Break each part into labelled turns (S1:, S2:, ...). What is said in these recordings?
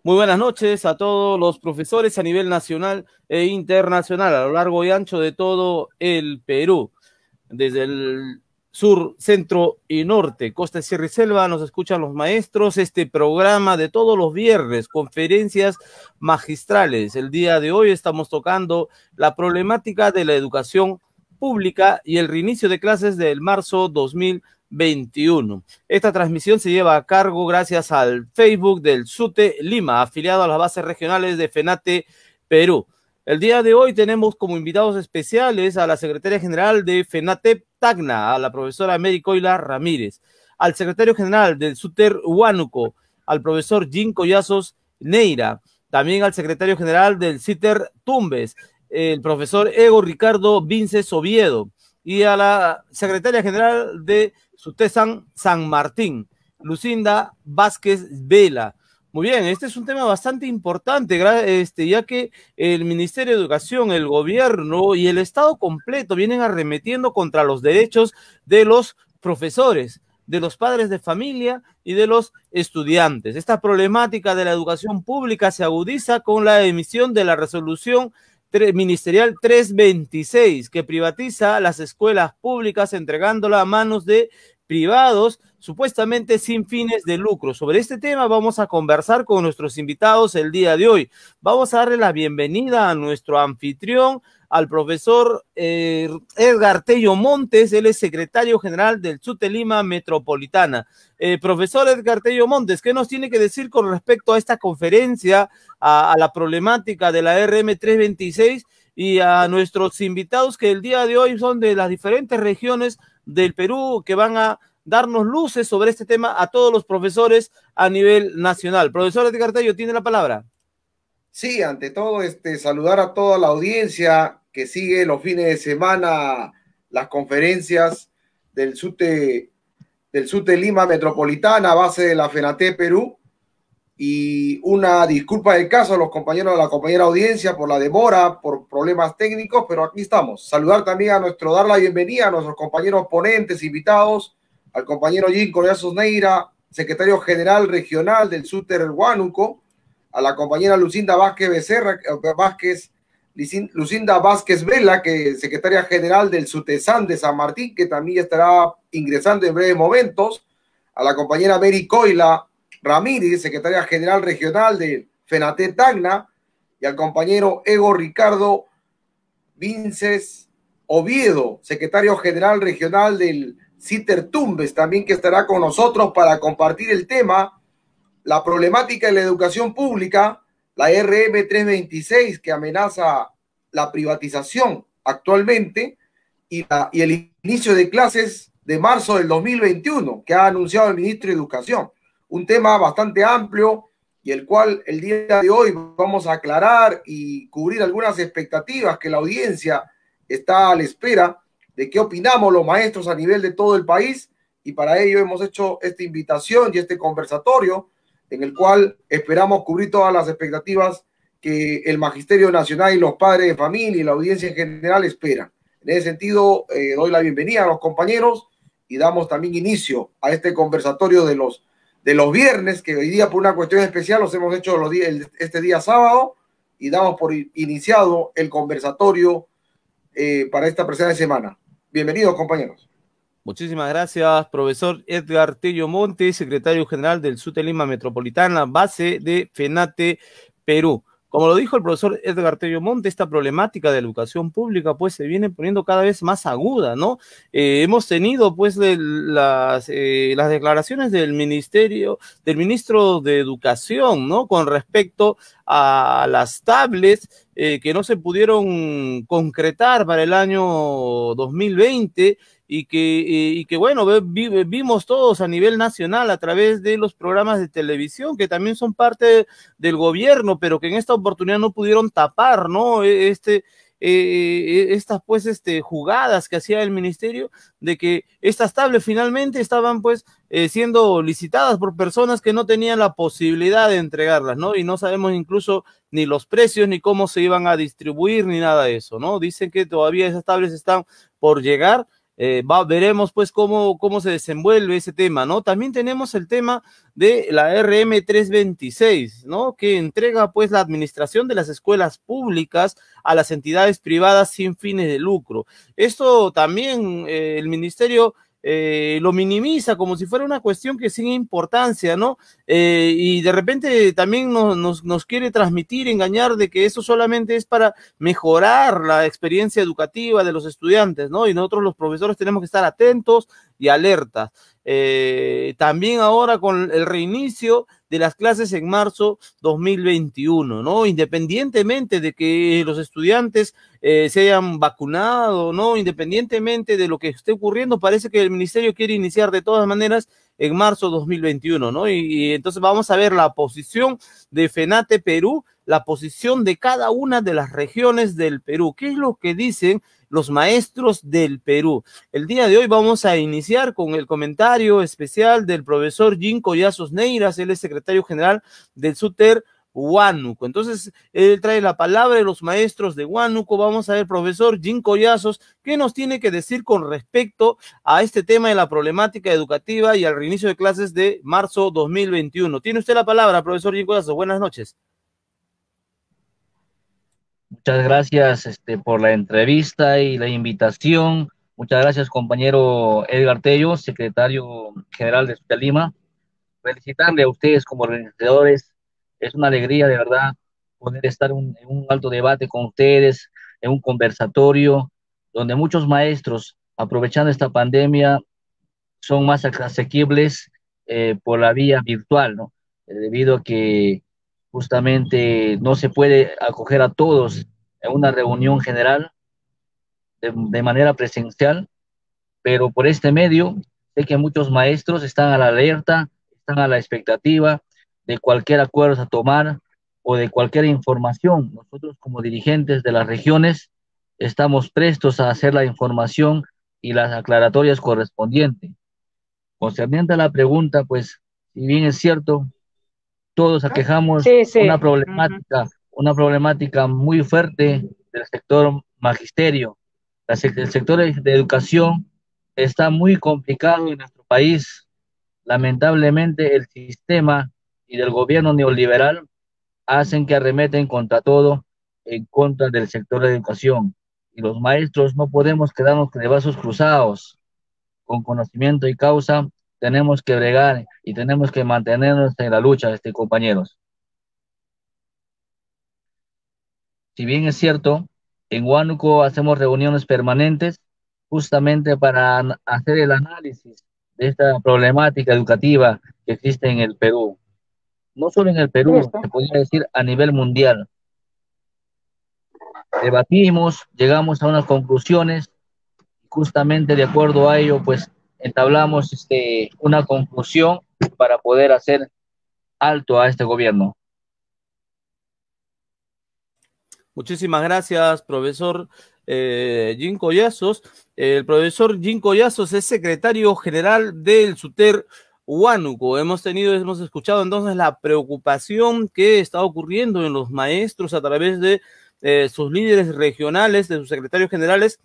S1: Muy buenas noches a todos los profesores a nivel nacional e internacional, a lo largo y ancho de todo el Perú. Desde el sur, centro y norte, costa, sierra y selva, nos escuchan los maestros. Este programa de todos los viernes, conferencias magistrales. El día de hoy estamos tocando la problemática de la educación pública y el reinicio de clases del marzo 2021. Esta transmisión se lleva a cargo gracias al Facebook del SUTE Lima, afiliado a las bases regionales de FENATE Perú. El día de hoy tenemos como invitados especiales a la secretaria general de FENATE Tacna, a la profesora Mary Coila Ramírez, al secretario general del SUTER Huánuco, al profesor Jim Collazos Neira, también al secretario general del CITER Tumbes, el profesor Ego Ricardo Vinces Oviedo, y a la secretaria general de SUTESAN San Martín, Lucinda Vázquez Vela. Muy bien, este es un tema bastante importante, ya que el Ministerio de Educación, el gobierno y el Estado completo vienen arremetiendo contra los derechos de los profesores, de los padres de familia y de los estudiantes. Esta problemática de la educación pública se agudiza con la emisión de la resolución ministerial 326, que privatiza las escuelas públicas entregándola a manos de privados supuestamente sin fines de lucro. Sobre este tema vamos a conversar con nuestros invitados el día de hoy. Vamos a darle la bienvenida a nuestro anfitrión, al profesor Edgar Tello Montes. Él es secretario general del SUTE Lima Metropolitana. Profesor Edgar Tello Montes, ¿qué nos tiene que decir con respecto a esta conferencia, a la problemática de la RM 326 y a nuestros invitados que el día de hoy son de las diferentes regiones del Perú, que van a darnos luces sobre este tema a todos los profesores a nivel nacional? Profesor Edgar Tello, tiene la palabra.
S2: Sí, ante todo, saludar a toda la audiencia que sigue los fines de semana las conferencias del SUTE Lima Metropolitana, a base de la FENATE Perú, y una disculpa del caso a los compañeros de la compañera audiencia por la demora, por problemas técnicos, pero aquí estamos. Saludar también dar la bienvenida a nuestros compañeros ponentes, invitados, al compañero Jim Collazos Neira, secretario general regional del SUTER Huánuco, a la compañera Lucinda Vázquez Vela, que es secretaria general del SUTESAN de San Martín, que también estará ingresando en breves momentos, a la compañera Mary Coila Ramírez, secretaria general regional de FENATE Tacna, y al compañero Ego Ricardo Vinces Oviedo, secretario general regional del CITER Tumbes, también, que estará con nosotros para compartir el tema, la problemática de la educación pública, la RM 326, que amenaza la privatización actualmente, y el inicio de clases de marzo del 2021, que ha anunciado el ministro de Educación. Un tema bastante amplio y el cual el día de hoy vamos a aclarar y cubrir algunas expectativas que la audiencia está a la espera de qué opinamos los maestros a nivel de todo el país, y para ello hemos hecho esta invitación y este conversatorio en el cual esperamos cubrir todas las expectativas que el Magisterio Nacional y los padres de familia y la audiencia en general esperan. En ese sentido, doy la bienvenida a los compañeros y damos también inicio a este conversatorio de los viernes, que hoy día por una cuestión especial los hemos hecho este día sábado, y damos por iniciado el conversatorio para esta presente semana. Bienvenidos, compañeros.
S1: Muchísimas gracias, profesor Edgar Tello Montes, secretario general del SUTE Lima Metropolitana, base de FENATE Perú. Como lo dijo el profesor Edgar Tello Montes, esta problemática de la educación pública pues se viene poniendo cada vez más aguda, ¿no? Hemos tenido pues las declaraciones del ministro de Educación, ¿no? Con respecto a las tablets que no se pudieron concretar para el año 2020, y que bueno, vimos todos a nivel nacional a través de los programas de televisión que también son parte del gobierno, pero que en esta oportunidad no pudieron tapar, ¿no? Estas pues jugadas que hacía el ministerio, de que estas tablets finalmente estaban pues siendo licitadas por personas que no tenían la posibilidad de entregarlas, ¿no? Y no sabemos incluso ni los precios, ni cómo se iban a distribuir, ni nada de eso, ¿no? Dicen que todavía esas tablets están por llegar. veremos pues cómo se desenvuelve ese tema, ¿no? También tenemos el tema de la RM 326, ¿no? Que entrega pues la administración de las escuelas públicas a las entidades privadas sin fines de lucro. Esto también el ministerio lo minimiza como si fuera una cuestión que sin importancia, ¿no? Y de repente también nos quiere transmitir, engañar de que eso solamente es para mejorar la experiencia educativa de los estudiantes, ¿no? Y nosotros los profesores tenemos que estar atentos y alertas. También ahora con el reinicio de las clases en marzo 2021, ¿no? Independientemente de que los estudiantes se hayan vacunado, ¿no? Independientemente de lo que esté ocurriendo, parece que el ministerio quiere iniciar de todas maneras en marzo 2021, ¿no? Y entonces vamos a ver la posición de FENATE Perú, la posición de cada una de las regiones del Perú. ¿Qué es lo que dicen los maestros del Perú? El día de hoy vamos a iniciar con el comentario especial del profesor Jim Collazos Neiras, él es secretario general del SUTER Huánuco. Entonces, él trae la palabra de los maestros de Huánuco. Vamos a ver, profesor Jim Collazos, ¿qué nos tiene que decir con respecto a este tema de la problemática educativa y al reinicio de clases de marzo 2021? Tiene usted la palabra, profesor Jim Collazos. Buenas noches.
S3: Muchas gracias por la entrevista y la invitación. Muchas gracias, compañero Edgar Tello, secretario general de SUTER Lima. Felicitarle a ustedes como organizadores. Es una alegría, de verdad, poder estar en un alto debate con ustedes, en un conversatorio, donde muchos maestros, aprovechando esta pandemia, son más asequibles por la vía virtual, ¿no? Debido a que justamente no se puede acoger a todos en una reunión general de manera presencial, pero por este medio sé que muchos maestros están a la alerta, están a la expectativa de cualquier acuerdo a tomar o de cualquier información. Nosotros como dirigentes de las regiones estamos prestos a hacer la información y las aclaratorias correspondientes. Concerniente a la pregunta, pues, si bien es cierto, todos aquejamos una problemática muy fuerte del sector magisterio. El sector de educación está muy complicado en nuestro país. Lamentablemente, el sistema y del gobierno neoliberal hacen que arremeten contra todo en contra del sector de educación. Y los maestros no podemos quedarnos de brazos cruzados. Con conocimiento y causa tenemos que bregar y tenemos que mantenernos en la lucha, compañeros. Si bien es cierto, en Huánuco hacemos reuniones permanentes justamente para hacer el análisis de esta problemática educativa que existe en el Perú. No solo en el Perú, se podría decir a nivel mundial. Debatimos, llegamos a unas conclusiones, justamente de acuerdo a ello, pues entablamos una conclusión para poder hacer alto a este gobierno.
S1: Muchísimas gracias, profesor Jim Collazos. El profesor Jim Collazos es secretario general del SUTER Huánuco. Hemos escuchado entonces la preocupación que está ocurriendo en los maestros a través de sus líderes regionales, de sus secretarios generales.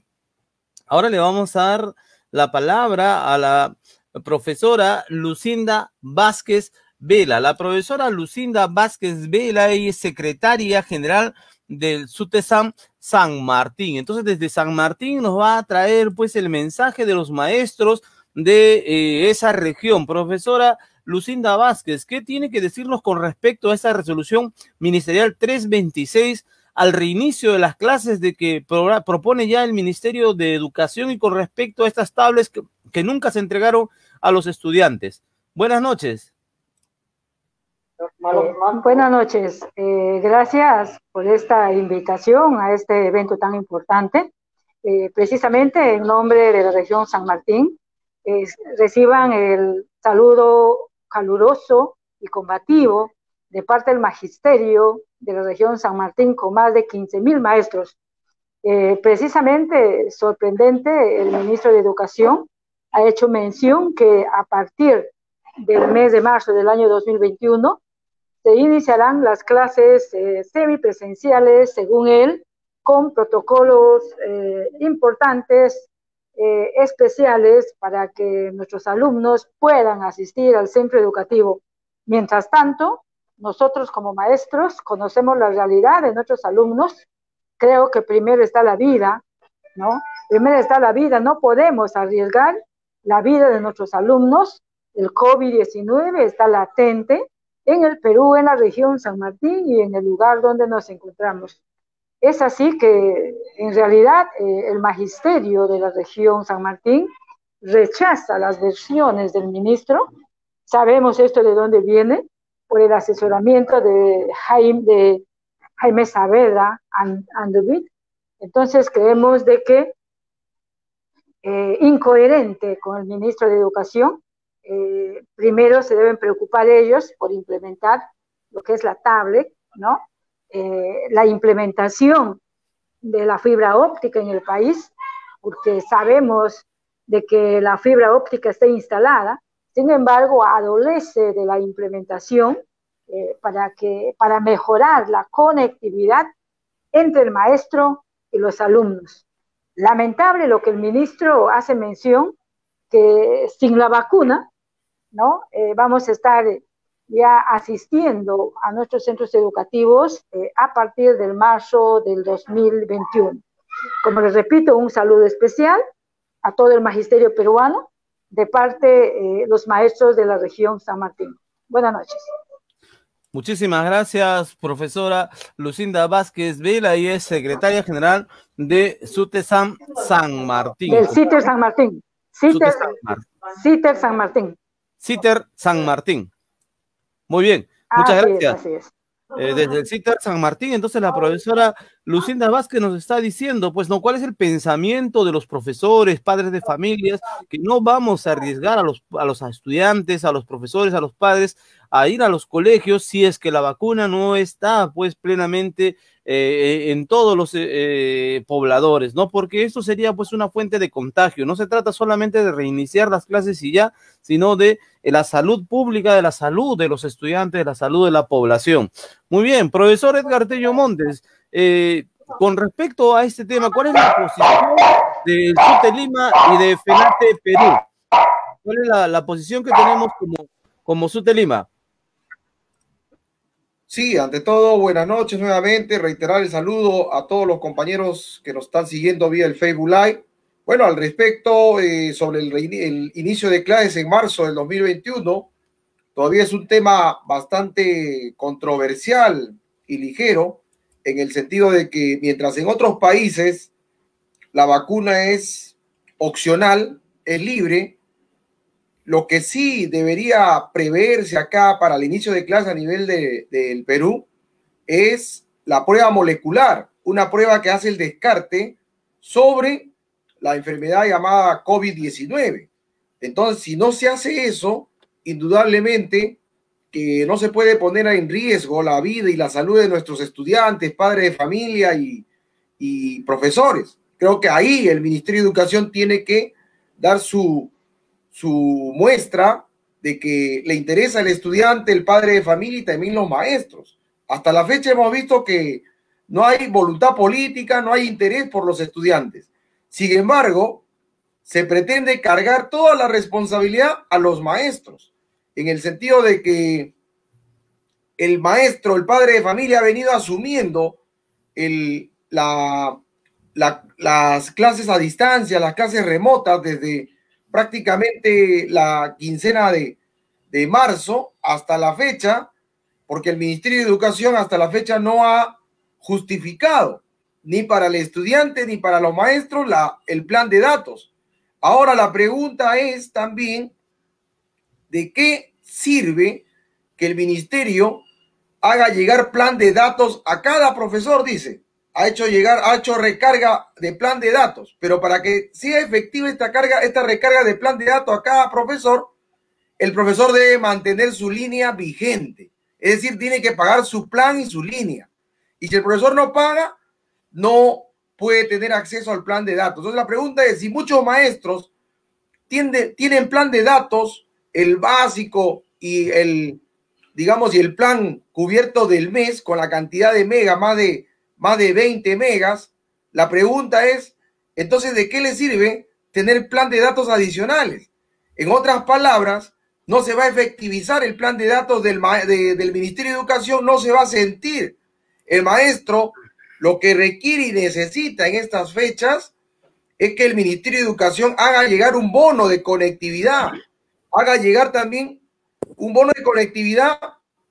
S1: Ahora le vamos a dar la palabra a la profesora Lucinda Vázquez Vela. La profesora Lucinda Vázquez Vela es secretaria general del SUTESAM San Martín. Entonces, desde San Martín nos va a traer pues el mensaje de los maestros de esa región. Profesora Lucinda Vázquez, ¿qué tiene que decirnos con respecto a esa resolución ministerial 326 al reinicio de las clases de que propone ya el Ministerio de Educación y con respecto a estas tablets que nunca se entregaron a los estudiantes? Buenas noches.
S4: Buenas noches. Gracias por esta invitación a este evento tan importante. Precisamente en nombre de la región San Martín, reciban el saludo caluroso y combativo de parte del magisterio de la región San Martín con más de 15,000 maestros. Precisamente sorprendente, el ministro de Educación ha hecho mención que a partir del mes de marzo del año 2021 se iniciarán las clases semipresenciales, según él, con protocolos importantes especiales para que nuestros alumnos puedan asistir al centro educativo. Mientras tanto, nosotros como maestros conocemos la realidad de nuestros alumnos. Creo que primero está la vida, ¿no? Primero está la vida, no podemos arriesgar la vida de nuestros alumnos. El COVID-19 está latente en el Perú, en la región San Martín y en el lugar donde nos encontramos. Es así que, en realidad, el magisterio de la región San Martín rechaza las versiones del ministro. Sabemos esto de dónde viene, por el asesoramiento de Jaime Saavedra Andovit. Entonces, creemos de que, incoherente con el ministro de Educación, primero se deben preocupar ellos por implementar lo que es la tablet, ¿no? La implementación de la fibra óptica en el país, porque sabemos de que la fibra óptica está instalada, sin embargo, adolece de la implementación para mejorar la conectividad entre el maestro y los alumnos. Lamentable lo que el ministro hace mención, que sin la vacuna, ¿no? Vamos a estar ya asistiendo a nuestros centros educativos a partir del marzo del 2021. Como les repito, un saludo especial a todo el magisterio peruano de parte de los maestros de la región San Martín. Buenas noches.
S1: Muchísimas gracias, profesora Lucinda Vázquez Vela, y es secretaria general de SUTESAM San Martín.
S4: Del CITER San Martín. CITER San Martín.
S1: CITER San Martín. Muy bien, muchas gracias.
S4: Así es.
S1: Desde el CITER San Martín, entonces la profesora Lucinda Vázquez nos está diciendo, pues, ¿no? ¿Cuál es el pensamiento de los profesores, padres de familias, que no vamos a arriesgar a los estudiantes, a los profesores, a los padres, a ir a los colegios si es que la vacuna no está, pues, plenamente en todos los pobladores, ¿no? Porque esto sería, pues, una fuente de contagio. No se trata solamente de reiniciar las clases y ya, sino de la salud pública, de la salud de los estudiantes, de la salud de la población. Muy bien, profesor Edgar Tello Montes, con respecto a este tema, ¿cuál es la posición del SUTELIMA y de FENATE Perú? ¿Cuál es la posición que tenemos como SUTELIMA?
S2: Sí, ante todo, buenas noches nuevamente, reiterar el saludo a todos los compañeros que nos están siguiendo vía el Facebook Live. Bueno, al respecto, sobre el inicio de clases en marzo del 2021, todavía es un tema bastante controversial y ligero, en el sentido de que mientras en otros países la vacuna es opcional, es libre, lo que sí debería preverse acá para el inicio de clase a nivel del Perú es la prueba molecular, una prueba que hace el descarte sobre la enfermedad llamada COVID-19. Entonces, si no se hace eso, indudablemente que no se puede poner en riesgo la vida y la salud de nuestros estudiantes, padres de familia y profesores. Creo que ahí el Ministerio de Educación tiene que dar su muestra de que le interesa al estudiante, el padre de familia y también los maestros. Hasta la fecha hemos visto que no hay voluntad política, no hay interés por los estudiantes. Sin embargo, se pretende cargar toda la responsabilidad a los maestros, en el sentido de que el maestro, el padre de familia, ha venido asumiendo las clases a distancia, las clases remotas desde prácticamente la quincena de marzo hasta la fecha, porque el Ministerio de Educación hasta la fecha no ha justificado ni para el estudiante ni para los maestros el plan de datos. Ahora la pregunta es también de qué sirve que el ministerio haga llegar plan de datos a cada profesor, dice. Ha hecho recarga de plan de datos, pero para que sea efectiva esta recarga de plan de datos a cada profesor, el profesor debe mantener su línea vigente. Es decir, tiene que pagar su plan y su línea. Y si el profesor no paga, no puede tener acceso al plan de datos. Entonces la pregunta es, si muchos maestros tienen plan de datos, el básico y el plan cubierto del mes con la cantidad de megas, más de 20 megas, la pregunta es, entonces, ¿de qué le sirve tener plan de datos adicionales. En otras palabras, no se va a efectivizar el plan de datos del Ministerio de Educación, no se va a sentir. El maestro lo que requiere y necesita en estas fechas es que el Ministerio de Educación haga llegar un bono de conectividad, haga llegar también un bono de conectividad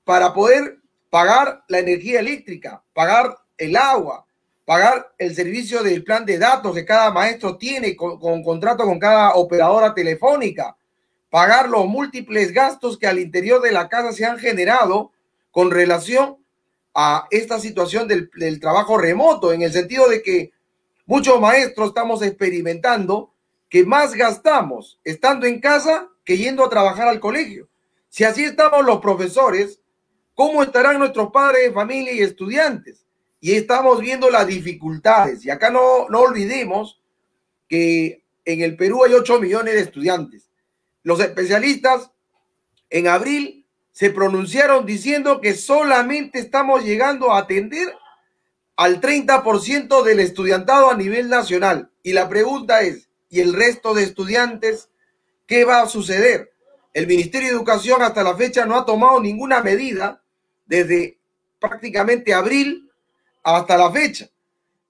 S2: para poder pagar la energía eléctrica, pagar el agua, pagar el servicio del plan de datos que cada maestro tiene con contrato con cada operadora telefónica, pagar los múltiples gastos que al interior de la casa se han generado con relación a esta situación del trabajo remoto, en el sentido de que muchos maestros estamos experimentando que más gastamos estando en casa que yendo a trabajar al colegio. Si así estamos los profesores, ¿cómo estarán nuestros padres de familia y estudiantes? Y estamos viendo las dificultades. Y acá no olvidemos que en el Perú hay 8 millones de estudiantes. Los especialistas en abril se pronunciaron diciendo que solamente estamos llegando a atender al 30% del estudiantado a nivel nacional. Y la pregunta es, ¿y el resto de estudiantes qué va a suceder? El Ministerio de Educación hasta la fecha no ha tomado ninguna medida desde prácticamente abril hasta la fecha.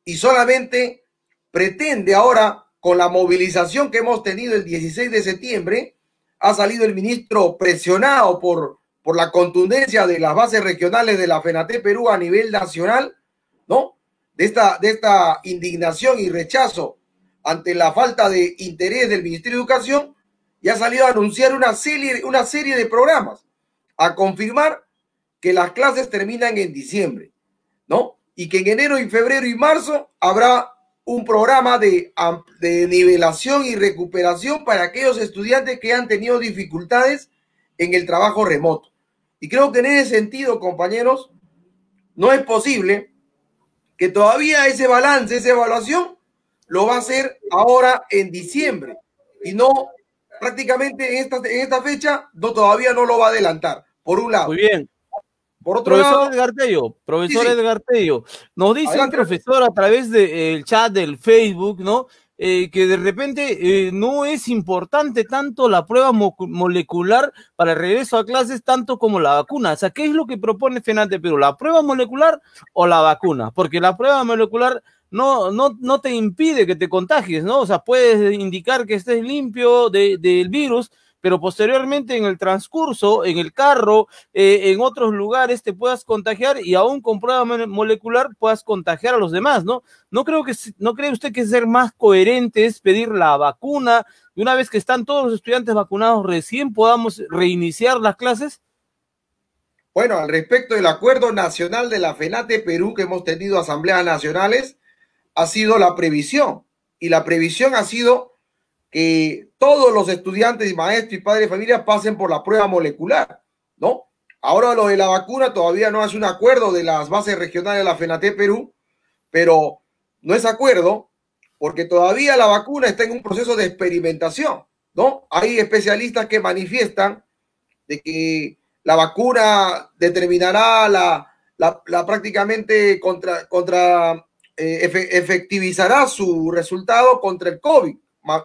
S2: Y solamente pretende ahora, con la movilización que hemos tenido el 16 de septiembre, ha salido el ministro presionado por la contundencia de las bases regionales de la FENATE Perú a nivel nacional, ¿no? De esta indignación y rechazo ante la falta de interés del Ministerio de Educación, y ha salido a anunciar una serie de programas, a confirmar que las clases terminan en diciembre, ¿no? Y que en enero y febrero y marzo habrá un programa de nivelación y recuperación para aquellos estudiantes que han tenido dificultades en el trabajo remoto. Y creo que en ese sentido, compañeros, no es posible que todavía ese balance, esa evaluación, lo va a hacer ahora en diciembre y no prácticamente en esta fecha todavía no lo va a adelantar, por un lado.
S1: Muy bien.
S2: Por otro lado,
S1: profesor Edgar Tello, nos dice un profesor a través del chat del Facebook, ¿no? Que de repente no es importante tanto la prueba molecular para el regreso a clases tanto como la vacuna. O sea, ¿qué es lo que propone FENATE Perú? ¿La prueba molecular o la vacuna? Porque la prueba molecular no te impide que te contagies, ¿no? O sea, puedes indicar que estés limpio del virus, pero posteriormente en el transcurso, en el carro, en otros lugares te puedas contagiar y aún con prueba molecular puedas contagiar a los demás, ¿no? ¿No cree usted que ser más coherente es pedir la vacuna y una vez que están todos los estudiantes vacunados recién podamos reiniciar las clases?
S2: Bueno, al respecto del acuerdo nacional de la FENATE Perú que hemos tenido asambleas nacionales, ha sido la previsión, y la previsión ha sido que todos los estudiantes y maestros y padres de familia pasen por la prueba molecular, ¿no? Ahora lo de la vacuna todavía no es un acuerdo de las bases regionales de la FENATE Perú, pero no es acuerdo porque todavía la vacuna está en un proceso de experimentación, ¿no? Hay especialistas que manifiestan de que la vacuna determinará prácticamente efectivizará su resultado contra el COVID.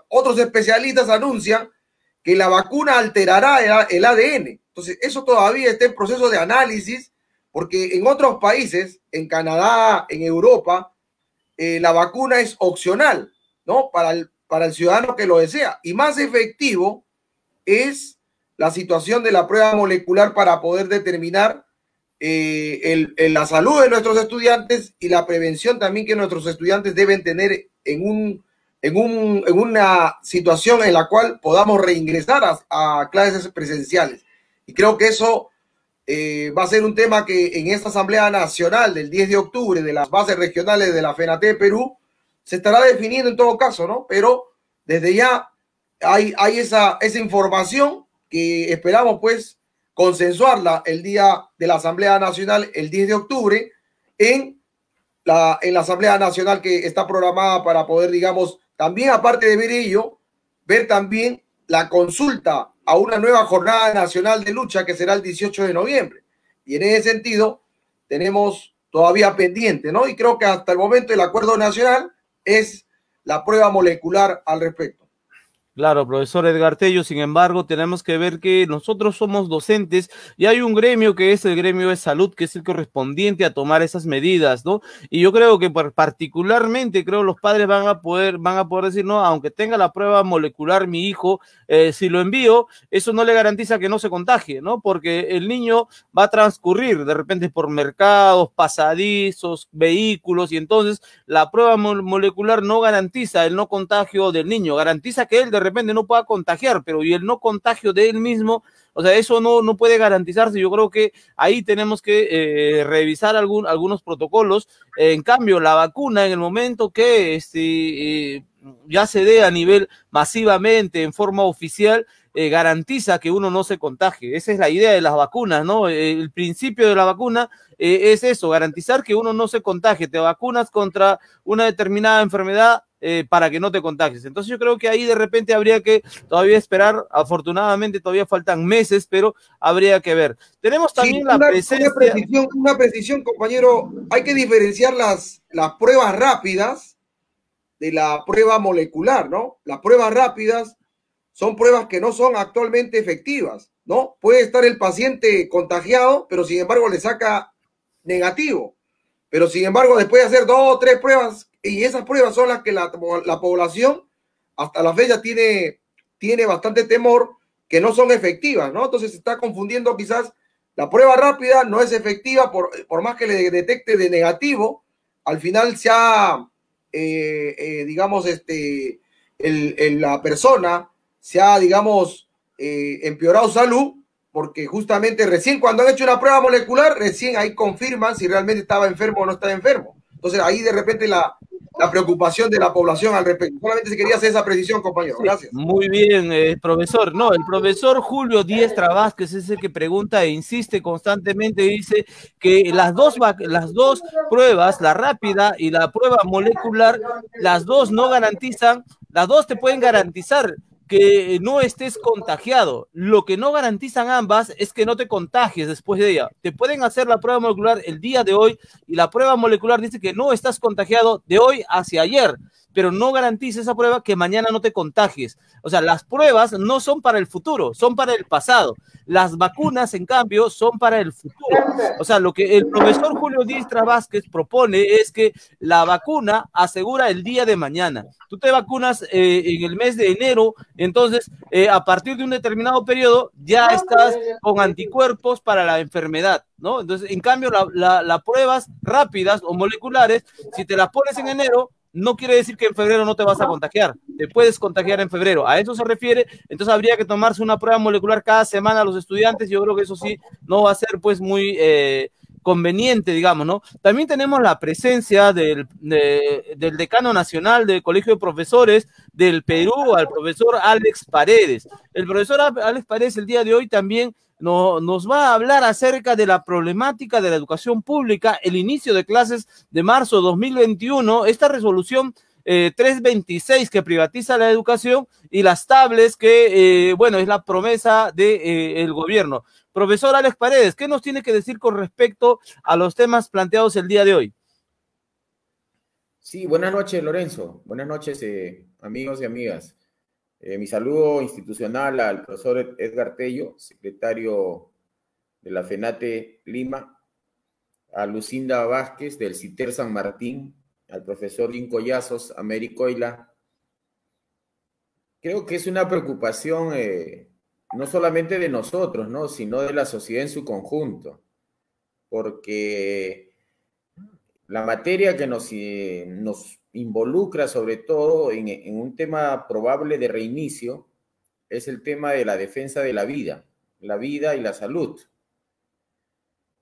S2: Otros especialistas anuncian que la vacuna alterará el ADN. Entonces, eso todavía está en proceso de análisis, porque en otros países, en Canadá, en Europa, la vacuna es opcional, ¿no? Para el ciudadano que lo desea. Y más efectivo es la situación de la prueba molecular para poder determinar la salud de nuestros estudiantes y la prevención también que nuestros estudiantes deben tener en una situación en la cual podamos reingresar a clases presenciales. Y creo que eso va a ser un tema que en esta Asamblea Nacional del 10 de octubre de las bases regionales de la FENATE Perú se estará definiendo en todo caso, ¿no? Pero desde ya hay esa información que esperamos pues consensuarla el día de la Asamblea Nacional, el 10 de octubre, en la Asamblea Nacional que está programada para poder, digamos, también aparte de ver ello, ver también la consulta a una nueva jornada nacional de lucha que será el 18 de noviembre. Y en ese sentido tenemos todavía pendiente, ¿no? Y creo que hasta el momento el acuerdo nacional es la prueba molecular al respecto.
S1: Claro, profesor Edgar Tello, sin embargo, tenemos que ver que nosotros somos docentes y hay un gremio que es el gremio de salud, que es el correspondiente a tomar esas medidas, ¿no? Y yo creo que particularmente, creo los padres van a poder decir, no, aunque tenga la prueba molecular mi hijo, si lo envío, eso no le garantiza que no se contagie, ¿no? Porque el niño va a transcurrir de repente por mercados, pasadizos, vehículos, y entonces la prueba molecular no garantiza el no contagio del niño, garantiza que él de repente no pueda contagiar, pero y el no contagio de él mismo, o sea, eso no puede garantizarse. Yo creo que ahí tenemos que revisar algunos protocolos. En cambio, la vacuna, en el momento que ya se dé a nivel masivamente, en forma oficial, garantiza que uno no se contagie. Esa es la idea de las vacunas, ¿no? El principio de la vacuna es eso, garantizar que uno no se contagie. Te vacunas contra una determinada enfermedad para que no te contagies. Entonces yo creo que ahí de repente habría que todavía esperar. Afortunadamente todavía faltan meses, pero habría que ver. Tenemos también la presencia...
S2: Una precisión, compañero. Hay que diferenciar las pruebas rápidas de la prueba molecular, ¿no? Las pruebas rápidas son pruebas que no son actualmente efectivas, ¿no? Puede estar el paciente contagiado, pero sin embargo le saca negativo. Pero sin embargo, después de hacer 2 o 3 pruebas, y esas pruebas son las que la población hasta la fecha tiene bastante temor, que no son efectivas, ¿no? Entonces se está confundiendo quizás. La prueba rápida no es efectiva por más que le detecte de negativo. Al final se ha, digamos, la persona se ha, digamos, empeorado salud, porque justamente recién cuando han hecho una prueba molecular, recién ahí confirman si realmente estaba enfermo o no estaba enfermo. Entonces ahí de repente la preocupación de la población al respecto. Solamente se quería hacer esa precisión, compañero. Gracias.
S1: Muy bien, profesor. No, el profesor Julio Diestra Vázquez es el que pregunta e insiste constantemente, dice que las dos pruebas, la rápida y la prueba molecular, las dos no garantizan, las dos te pueden garantizar que no estés contagiado. Lo que no garantizan ambas es que no te contagies después de ella. Te pueden hacer la prueba molecular el día de hoy y la prueba molecular dice que no estás contagiado de hoy hacia ayer, pero no garantiza esa prueba que mañana no te contagies. O sea, las pruebas no son para el futuro, son para el pasado. Las vacunas, en cambio, son para el futuro. O sea, lo que el profesor Julio Diestra Vázquez propone es que la vacuna asegura el día de mañana. Tú te vacunas en el mes de enero, entonces a partir de un determinado periodo ya estás con anticuerpos para la enfermedad, ¿no? Entonces, en cambio, las pruebas rápidas o moleculares, si te las pones en enero, no quiere decir que en febrero no te vas a contagiar, te puedes contagiar en febrero, a eso se refiere. Entonces habría que tomarse una prueba molecular cada semana a los estudiantes. Yo creo que eso sí no va a ser pues muy conveniente, digamos, ¿no? También tenemos la presencia del decano nacional del Colegio de Profesores del Perú, al profesor Alex Paredes. El profesor Alex Paredes el día de hoy también nos va a hablar acerca de la problemática de la educación pública, el inicio de clases de marzo de 2021, esta resolución 326 que privatiza la educación y las tablets que, bueno, es la promesa del gobierno. Profesor Alex Paredes, ¿qué nos tiene que decir con respecto a los temas planteados el día de hoy?
S5: Sí, buenas noches, Lorenzo. Buenas noches, amigos y amigas. Mi saludo institucional al profesor Edgar Tello, secretario de la FENATE Lima, a Lucinda Vázquez del CITER San Martín, al profesor Lin Collazos, a Mary Coila. Creo que es una preocupación no solamente de nosotros, ¿no?, sino de la sociedad en su conjunto, porque la materia que nos involucra sobre todo en un tema probable de reinicio es el tema de la defensa de la vida y la salud.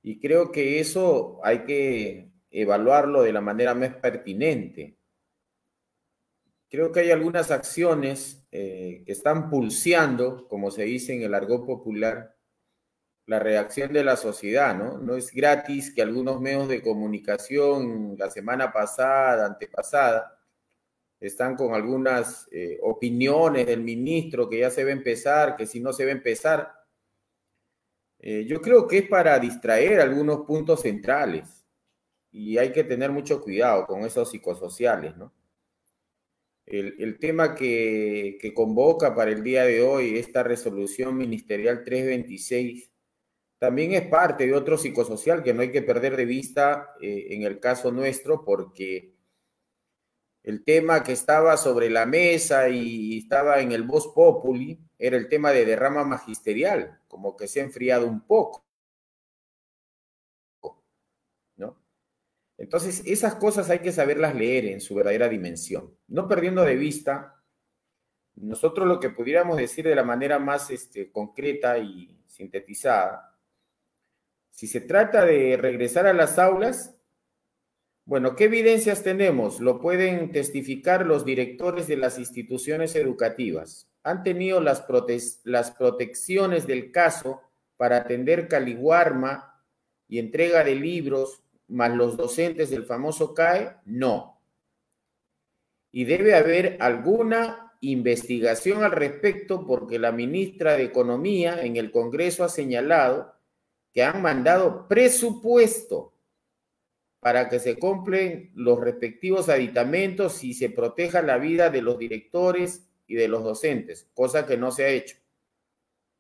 S5: Y creo que eso hay que evaluarlo de la manera más pertinente. Creo que hay algunas acciones que están pulseando, como se dice en el argot popular, la reacción de la sociedad, ¿no? No es gratis que algunos medios de comunicación la semana pasada, antepasada, están con algunas opiniones del ministro que ya se va a empezar, que si no se va a empezar. Yo creo que es para distraer algunos puntos centrales y hay que tener mucho cuidado con esos psicosociales, ¿no? El tema que convoca para el día de hoy esta resolución ministerial 326 también es parte de otro psicosocial que no hay que perder de vista en el caso nuestro, porque el tema que estaba sobre la mesa y estaba en el Vox Populi era el tema de derrama magisterial, como que se ha enfriado un poco, ¿no? Entonces, esas cosas hay que saberlas leer en su verdadera dimensión, no perdiendo de vista. Nosotros lo que pudiéramos decir de la manera más concreta y sintetizada, si se trata de regresar a las aulas, bueno, ¿qué evidencias tenemos? Lo pueden testificar los directores de las instituciones educativas. Han tenido las protecciones del caso para atender caliwarma y entrega de libros, más los docentes del famoso CAE, no. Y debe haber alguna investigación al respecto, porque la ministra de Economía en el Congreso ha señalado que han mandado presupuesto para que se compren los respectivos aditamentos y se proteja la vida de los directores y de los docentes, cosa que no se ha hecho.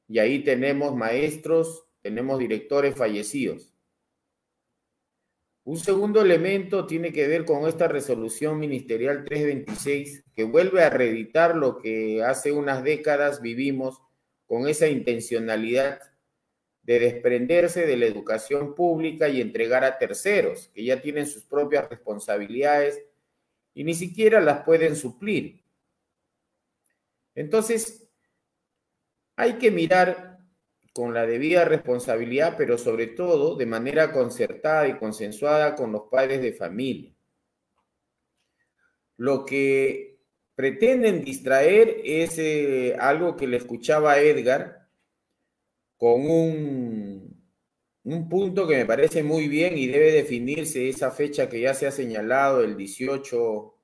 S5: Y ahí tenemos maestros, tenemos directores fallecidos. Un segundo elemento tiene que ver con esta resolución ministerial 326, que vuelve a reeditar lo que hace unas décadas vivimos con esa intencionalidad de desprenderse de la educación pública y entregar a terceros, que ya tienen sus propias responsabilidades y ni siquiera las pueden suplir. Entonces, hay que mirar con la debida responsabilidad, pero sobre todo de manera concertada y consensuada con los padres de familia. Lo que pretenden distraer es algo que le escuchaba a Edgar, con un punto que me parece muy bien y debe definirse esa fecha que ya se ha señalado, el 18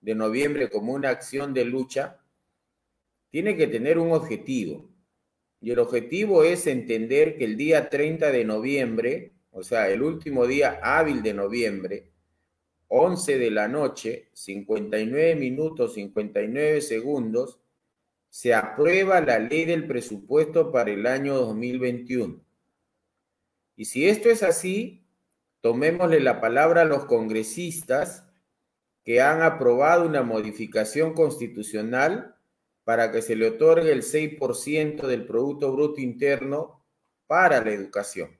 S5: de noviembre, como una acción de lucha. Tiene que tener un objetivo. Y el objetivo es entender que el día 30 de noviembre, o sea, el último día hábil de noviembre, 11 de la noche, 59 minutos, 59 segundos, se aprueba la ley del presupuesto para el año 2021. Y si esto es así, tomémosle la palabra a los congresistas que han aprobado una modificación constitucional para que se le otorgue el 6% del Producto Bruto Interno para la educación,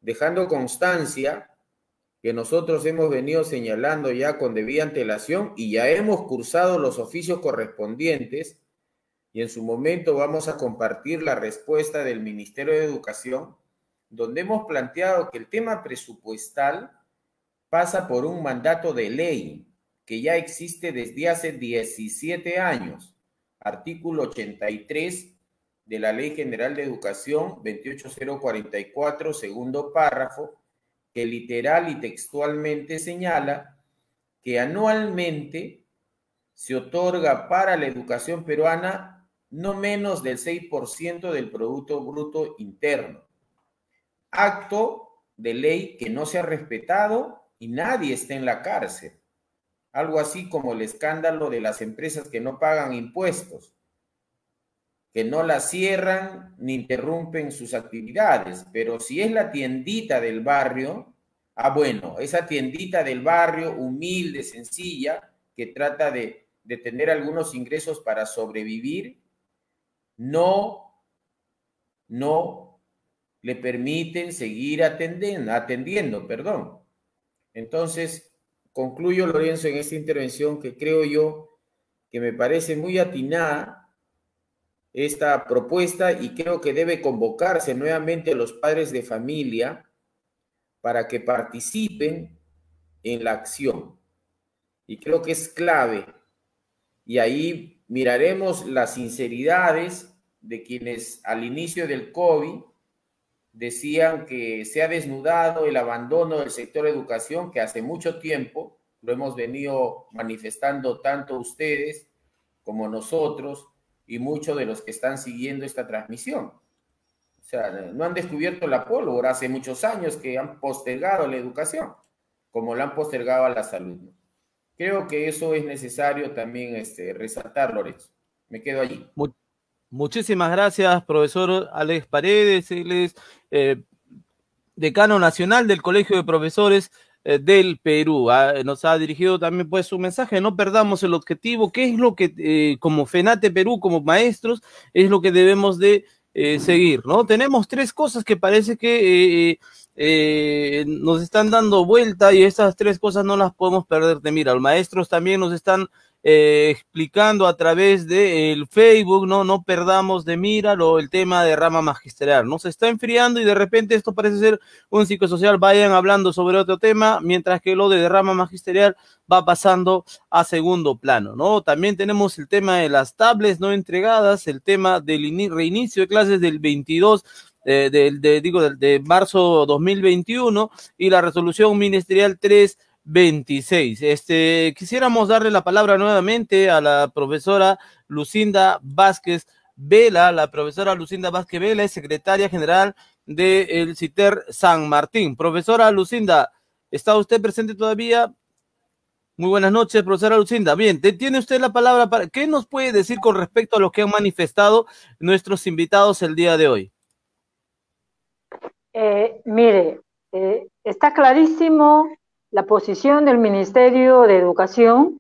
S5: dejando constancia que nosotros hemos venido señalando ya con debida antelación y ya hemos cursado los oficios correspondientes, y en su momento vamos a compartir la respuesta del Ministerio de Educación, donde hemos planteado que el tema presupuestal pasa por un mandato de ley que ya existe desde hace 17 años, artículo 83 de la Ley General de Educación 28044, segundo párrafo, que literal y textualmente señala que anualmente se otorga para la educación peruana no menos del 6% del Producto Bruto Interno. Acto de ley que no se ha respetado y nadie está en la cárcel. Algo así como el escándalo de las empresas que no pagan impuestos, que no las cierran ni interrumpen sus actividades, pero si es la tiendita del barrio, bueno, esa tiendita del barrio humilde, sencilla, que trata de tener algunos ingresos para sobrevivir, no le permiten seguir atendiendo. Entonces, concluyo, Lorenzo, en esta intervención que creo yo que me parece muy atinada esta propuesta y creo que debe convocarse nuevamente a los padres de familia para que participen en la acción. Y creo que es clave. Y ahí miraremos las sinceridades de quienes al inicio del COVID decían que se ha desnudado el abandono del sector educación, que hace mucho tiempo lo hemos venido manifestando tanto ustedes como nosotros y muchos de los que están siguiendo esta transmisión. O sea, no han descubierto la pólvora, hace muchos años que han postergado la educación, como la han postergado a la salud, ¿no? Creo que eso es necesario también resaltar, Lorenzo. Me quedo allí.
S1: Muchísimas gracias, profesor Alex Paredes. Él es decano nacional del Colegio de Profesores del Perú. Nos ha dirigido también pues su mensaje. No perdamos el objetivo. ¿Qué es lo que como FENATE Perú, como maestros, es lo que debemos de seguir, ¿no? Tenemos tres cosas que parece que nos están dando vuelta y esas tres cosas no las podemos perder de mira. Los maestros también nos están explicando a través del Facebook, no perdamos de mira el tema de rama magisterial. No se está enfriando y de repente esto parece ser un psicosocial, vayan hablando sobre otro tema, mientras que lo de rama magisterial va pasando a segundo plano, ¿no? También tenemos el tema de las tablets no entregadas, el tema del reinicio de clases del 22 de marzo 2021 y la resolución ministerial 326. Quisiéramos darle la palabra nuevamente a la profesora Lucinda Vázquez Vela. La profesora Lucinda Vázquez Vela es secretaria general del CITER San Martín. Profesora Lucinda, ¿está usted presente todavía? Muy buenas noches, profesora Lucinda. Bien, tiene usted la palabra. ¿Qué nos puede decir con respecto a lo que han manifestado nuestros invitados el día de hoy?
S4: Mire, está clarísimo la posición del Ministerio de Educación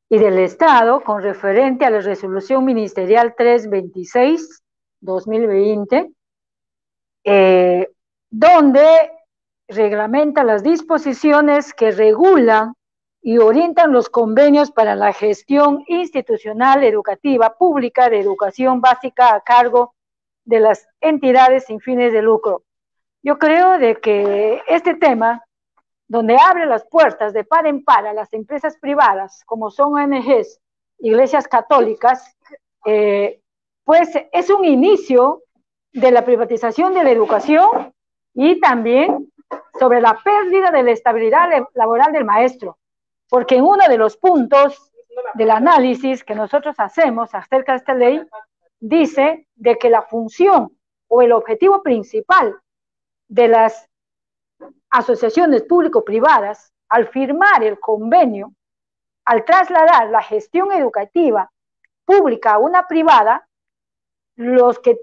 S4: y del Estado con referente a la resolución ministerial 326-2020, donde reglamenta las disposiciones que regulan y orientan los convenios para la gestión institucional educativa pública de educación básica a cargo de las entidades sin fines de lucro. Yo creo de que este tema, donde abre las puertas de par en par a las empresas privadas, como son ONGs, iglesias católicas, pues es un inicio de la privatización de la educación y también sobre la pérdida de la estabilidad laboral del maestro, porque en uno de los puntos del análisis que nosotros hacemos acerca de esta ley, dice de que la función o el objetivo principal de las asociaciones público-privadas, al firmar el convenio, al trasladar la gestión educativa pública a una privada, los que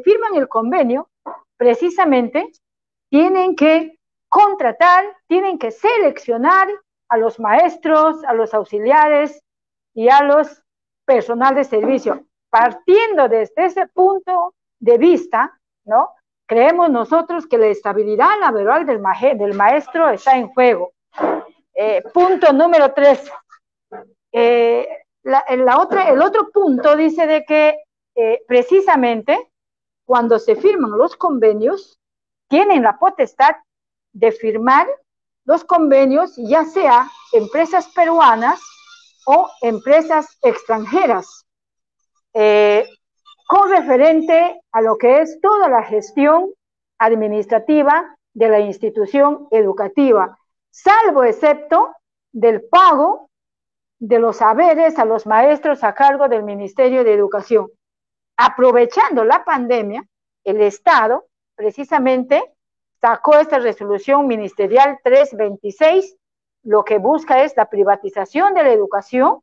S4: firman el convenio, precisamente, tienen que contratar, tienen que seleccionar a los maestros, a los auxiliares y a los personal de servicio. Partiendo desde ese punto de vista, ¿no? Creemos nosotros que la estabilidad laboral del maestro está en juego. Punto número 3. El otro punto dice de que precisamente cuando se firman los convenios, tienen la potestad de firmar los convenios, ya sea empresas peruanas o empresas extranjeras, con referente a lo que es toda la gestión administrativa de la institución educativa, salvo excepto del pago de los haberes a los maestros a cargo del Ministerio de Educación. Aprovechando la pandemia, el Estado precisamente sacó esta resolución ministerial 326, lo que busca es la privatización de la educación,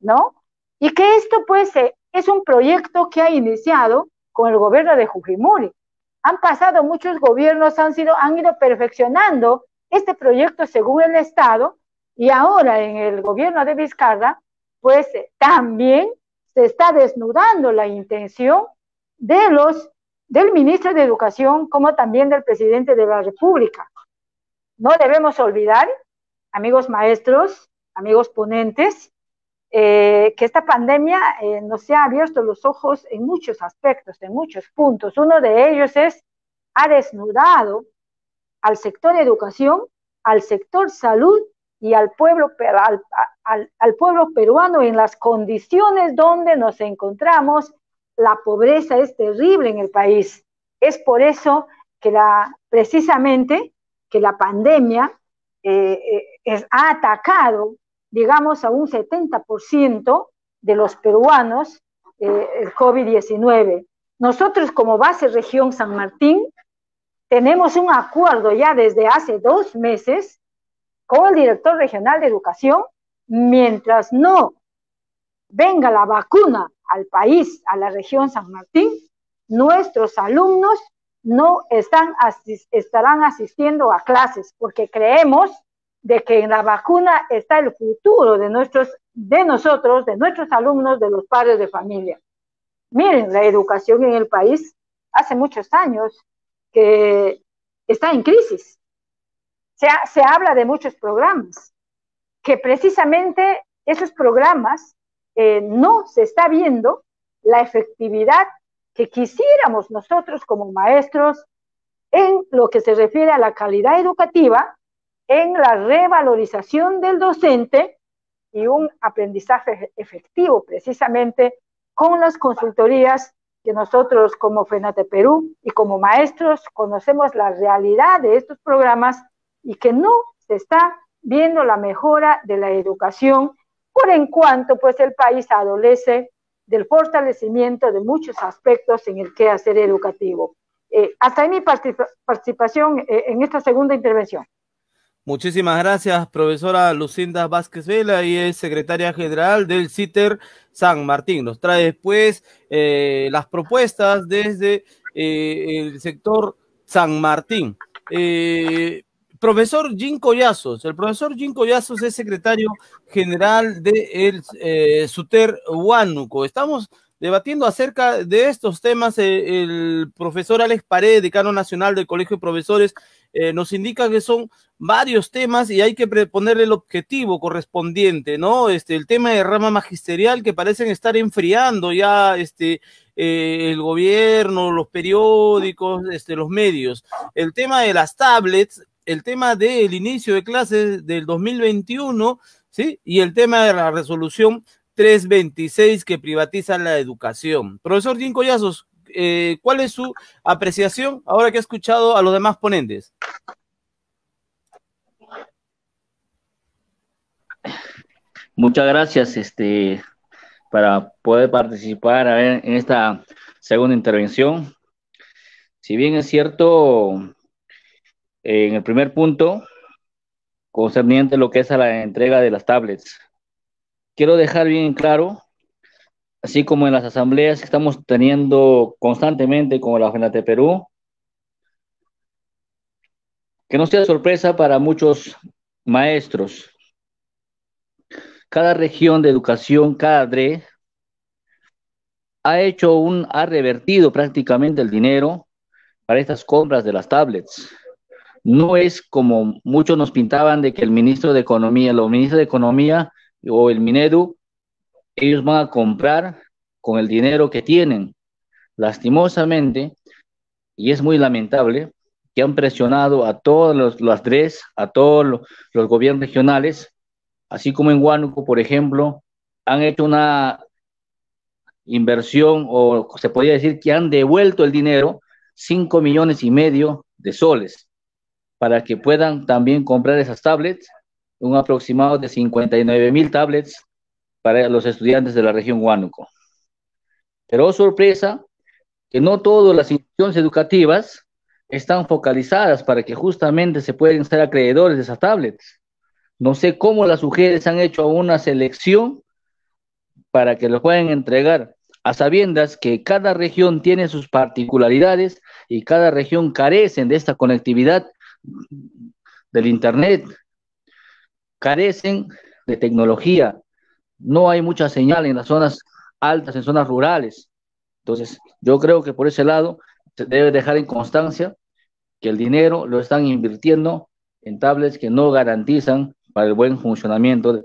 S4: ¿no? Y que esto pues es un proyecto que ha iniciado con el gobierno de Fujimori. Han pasado muchos gobiernos, han ido perfeccionando este proyecto según el Estado, y ahora en el gobierno de Vizcarra, pues también se está desnudando la intención del ministro de Educación como también del presidente de la República. No debemos olvidar, amigos maestros, amigos ponentes, que esta pandemia nos ha abierto los ojos en muchos aspectos, en muchos puntos. Uno de ellos ha desnudado al sector educación, al sector salud y al pueblo peruano en las condiciones donde nos encontramos. La pobreza es terrible en el país. Es por eso que precisamente que la pandemia ha atacado, digamos, a un 70% de los peruanos el COVID-19. Nosotros como base región San Martín tenemos un acuerdo ya desde hace 2 meses con el director regional de educación, mientras no venga la vacuna al país, a la región San Martín, nuestros alumnos no estarán asistiendo a clases, porque creemos de que en la vacuna está el futuro de nosotros, de nuestros alumnos, de los padres de familia. Miren, la educación en el país hace muchos años que está en crisis. Se habla de muchos programas, que precisamente esos programas no se está viendo la efectividad que quisiéramos nosotros como maestros en lo que se refiere a la calidad educativa, en la revalorización del docente y un aprendizaje efectivo, precisamente con las consultorías que nosotros como FENATE Perú y como maestros conocemos la realidad de estos programas y que no se está viendo la mejora de la educación, por en cuanto pues el país adolece del fortalecimiento de muchos aspectos en el quehacer educativo. Hasta ahí mi participación en esta segunda intervención.
S1: Muchísimas gracias, profesora Lucinda Vázquez Vela, y es secretaria general del CITER San Martín. Nos trae después las propuestas desde el sector San Martín. Profesor Jim Collazos, el profesor Jim Collazos es secretario general del SUTER Huánuco. Estamos debatiendo acerca de estos temas. El profesor Alex Paredes, decano nacional del Colegio de Profesores, nos indica que son varios temas y hay que ponerle el objetivo correspondiente, ¿no? El tema de rama magisterial que parecen estar enfriando ya el gobierno, los periódicos, los medios. El tema de las tablets, el tema del inicio de clases del 2021, ¿sí? Y el tema de la resolución 326 que privatiza la educación. Profesor Jim Collazos, ¿cuál es su apreciación ahora que ha escuchado a los demás ponentes?
S3: Muchas gracias para poder participar en esta segunda intervención. Si bien es cierto, en el primer punto, concerniente lo que es a la entrega de las tablets, quiero dejar bien claro, así como en las asambleas que estamos teniendo constantemente como la FENATE Perú, que no sea sorpresa para muchos maestros. Cada región de educación, cada DRE, ha revertido prácticamente el dinero para estas compras de las tablets. No es como muchos nos pintaban de que el ministro de Economía, los ministros de Economía o el Minedu, ellos van a comprar con el dinero que tienen. Lastimosamente, y es muy lamentable, que han presionado a todos los DREs, a todos los gobiernos regionales, así como en Huánuco, por ejemplo, han hecho una inversión, o se podría decir que han devuelto el dinero, 5,5 millones de soles, para que puedan también comprar esas tablets, un aproximado de 59,000 tablets para los estudiantes de la región Huánuco. Pero, oh, sorpresa, que no todas las instituciones educativas están focalizadas para que justamente se puedan ser acreedores de esas tablets. No sé cómo las mujeres han hecho una selección para que lo puedan entregar, a sabiendas que cada región tiene sus particularidades y cada región carece de esta conectividad del internet, carecen de tecnología, no hay mucha señal en las zonas altas, en zonas rurales. Entonces, yo creo que por ese lado se debe dejar en constancia que el dinero lo están invirtiendo en tablets que no garantizan para el buen funcionamiento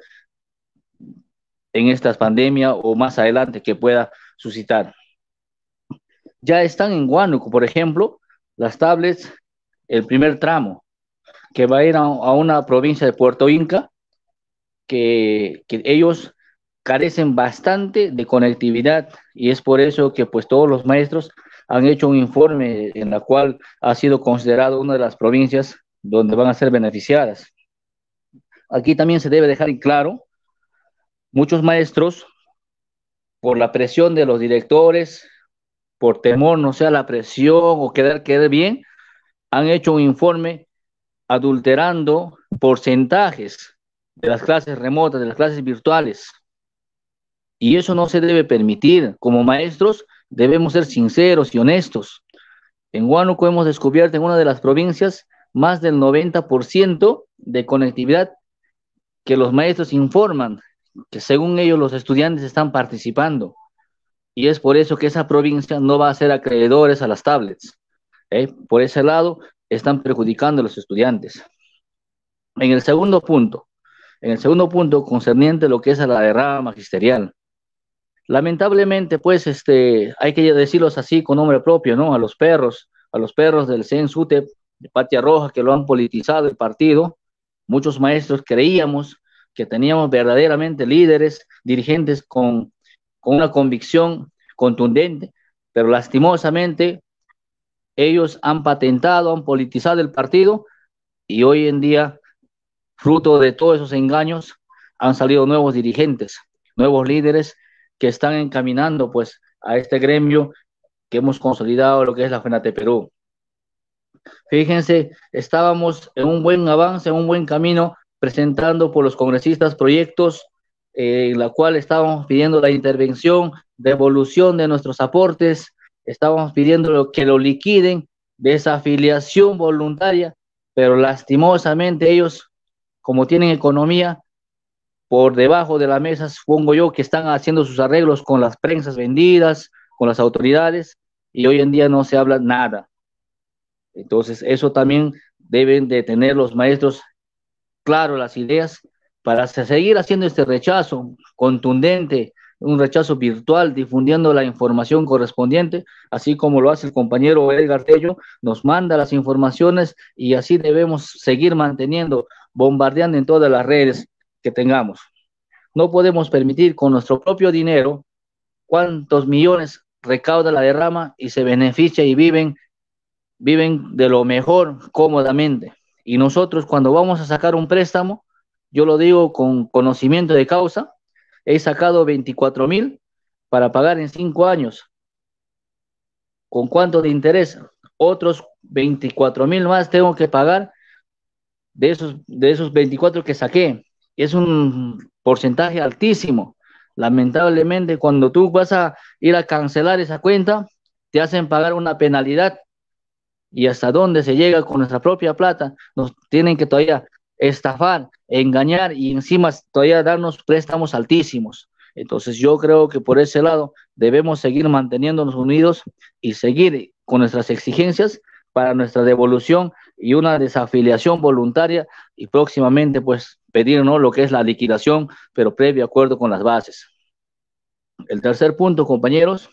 S3: en esta pandemia o más adelante que pueda suscitar. Ya están en Huánuco, por ejemplo, las tablets, el primer tramo, que va a ir a una provincia de Puerto Inca, que ellos carecen bastante de conectividad, y es por eso que pues todos los maestros han hecho un informe en la cual ha sido considerado una de las provincias donde van a ser beneficiadas. Aquí también se debe dejar en claro, muchos maestros, por la presión de los directores, por temor no sea la presión o quedar bien, han hecho un informe adulterando porcentajes de las clases remotas, de las clases virtuales. Y eso no se debe permitir. Como maestros debemos ser sinceros y honestos. En Huánuco hemos descubierto en una de las provincias más del 90% de conectividad que los maestros informan que según ellos los estudiantes están participando. Y es por eso que esa provincia no va a ser acreedores a las tablets. Por ese lado están perjudicando a los estudiantes. En el segundo punto concerniente a lo que es a la derrama magisterial. Lamentablemente, pues, hay que decirlos así con nombre propio, ¿no? A los perros del CENSUTEP, de Patria Roja, que lo han politizado el partido. Muchos maestros creíamos que teníamos verdaderamente líderes, dirigentes con una convicción contundente, pero lastimosamente ellos han patentado, han politizado el partido y hoy en día, fruto de todos esos engaños, han salido nuevos dirigentes, nuevos líderes que están encaminando pues a este gremio que hemos consolidado, lo que es la FENATE Perú. Fíjense, estábamos en un buen avance, en un buen camino, presentando por los congresistas proyectos en la cual estábamos pidiendo la intervención, devolución de nuestros aportes, estábamos pidiendo que lo liquiden de esa afiliación voluntaria, pero lastimosamente ellos, como tienen economía, por debajo de la mesa, supongo yo, que están haciendo sus arreglos con las prensas vendidas, con las autoridades, y hoy en día no se habla nada. Entonces, eso también deben de tener los maestros claro las ideas para seguir haciendo este rechazo contundente, un rechazo virtual, difundiendo la información correspondiente, así como lo hace el compañero Edgar Tello, nos manda las informaciones y así debemos seguir manteniendo, bombardeando en todas las redes que tengamos. No podemos permitir con nuestro propio dinero cuántos millones recauda la derrama y se beneficia y viven de lo mejor cómodamente. Y nosotros cuando vamos a sacar un préstamo, yo lo digo con conocimiento de causa, he sacado 24,000 para pagar en 5 años. ¿Con cuánto de interés? Otros 24,000 más tengo que pagar de esos 24 que saqué. Es un porcentaje altísimo. Lamentablemente, cuando tú vas a ir a cancelar esa cuenta, te hacen pagar una penalidad. Y hasta dónde se llega con nuestra propia plata, nos tienen que todavía estafar, engañar y encima todavía darnos préstamos altísimos. Entonces yo creo que por ese lado debemos seguir manteniéndonos unidos y seguir con nuestras exigencias para nuestra devolución y una desafiliación voluntaria y próximamente pues pedirnos lo que es la liquidación, pero previo acuerdo con las bases. El tercer punto, compañeros,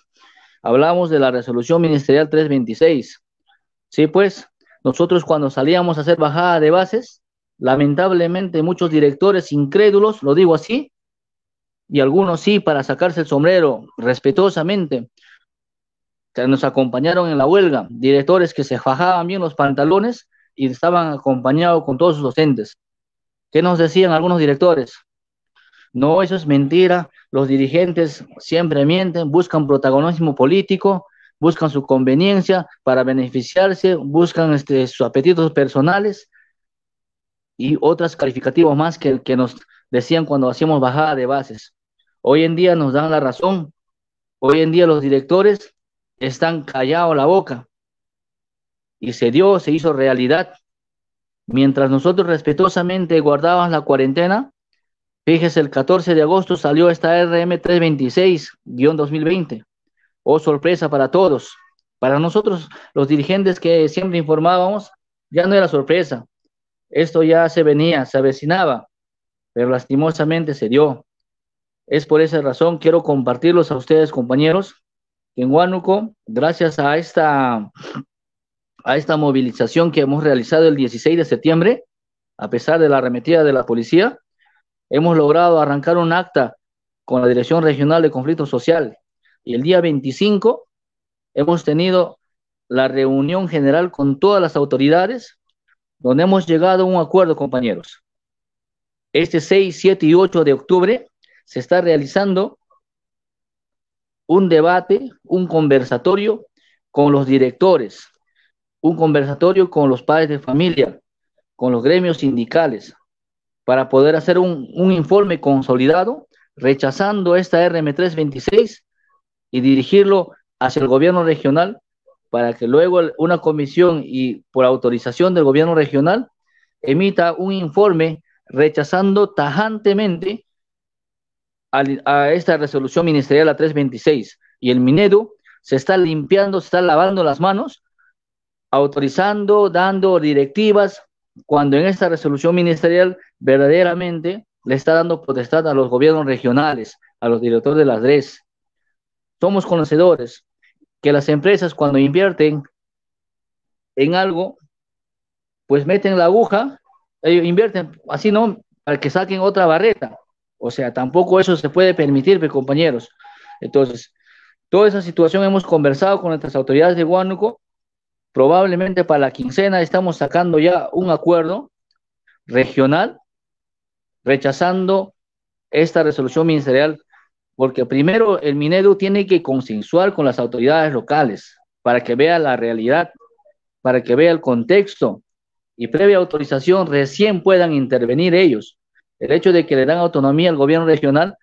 S3: hablamos de la resolución ministerial 326. Sí, pues, nosotros cuando salíamos a hacer bajada de bases, lamentablemente muchos directores incrédulos, lo digo así, y algunos sí, para sacarse el sombrero respetuosamente, que nos acompañaron en la huelga, directores que se fajaban bien los pantalones y estaban acompañados con todos sus docentes. ¿Qué nos decían algunos directores? No, eso es mentira, los dirigentes siempre mienten, buscan protagonismo político, buscan su conveniencia para beneficiarse, buscan sus apetitos personales y otros calificativos más que nos decían cuando hacíamos bajada de bases. Hoy en día nos dan la razón, hoy en día los directores están callados la boca y se hizo realidad. Mientras nosotros respetuosamente guardábamos la cuarentena, fíjese, el 14 de agosto salió esta RM 326-2020. Oh, sorpresa para todos. Para nosotros, los dirigentes que siempre informábamos, ya no era sorpresa. Esto ya se venía, se avecinaba, pero lastimosamente se dio. Es por esa razón, quiero compartirlos a ustedes, compañeros, que en Huánuco, gracias a esta movilización que hemos realizado el 16 de septiembre, a pesar de la arremetida de la policía, hemos logrado arrancar un acta con la Dirección Regional de Conflicto Social. Y el día 25 hemos tenido la reunión general con todas las autoridades, donde hemos llegado a un acuerdo, compañeros. Este 6, 7 y 8 de octubre se está realizando un debate, un conversatorio con los directores, un conversatorio con los padres de familia, con los gremios sindicales, para poder hacer un informe consolidado, rechazando esta RM326 y dirigirlo hacia el gobierno regional para que luego una comisión y por autorización del gobierno regional emita un informe rechazando tajantemente a esta resolución ministerial, la 326, y el Minedu se está limpiando, se está lavando las manos, autorizando, dando directivas, cuando en esta resolución ministerial verdaderamente le está dando potestad a los gobiernos regionales, a los directores de las DRES. Somos conocedores que las empresas cuando invierten en algo, pues meten la aguja, ellos invierten así, ¿no? Para que saquen otra barreta. O sea, tampoco eso se puede permitir, compañeros. Entonces, toda esa situación hemos conversado con nuestras autoridades de Huánuco. Probablemente para la quincena estamos sacando ya un acuerdo regional rechazando esta resolución ministerial, porque primero el Minedu tiene que consensuar con las autoridades locales para que vea la realidad, para que vea el contexto, y previa autorización recién puedan intervenir ellos. El hecho de que le dan autonomía al gobierno regional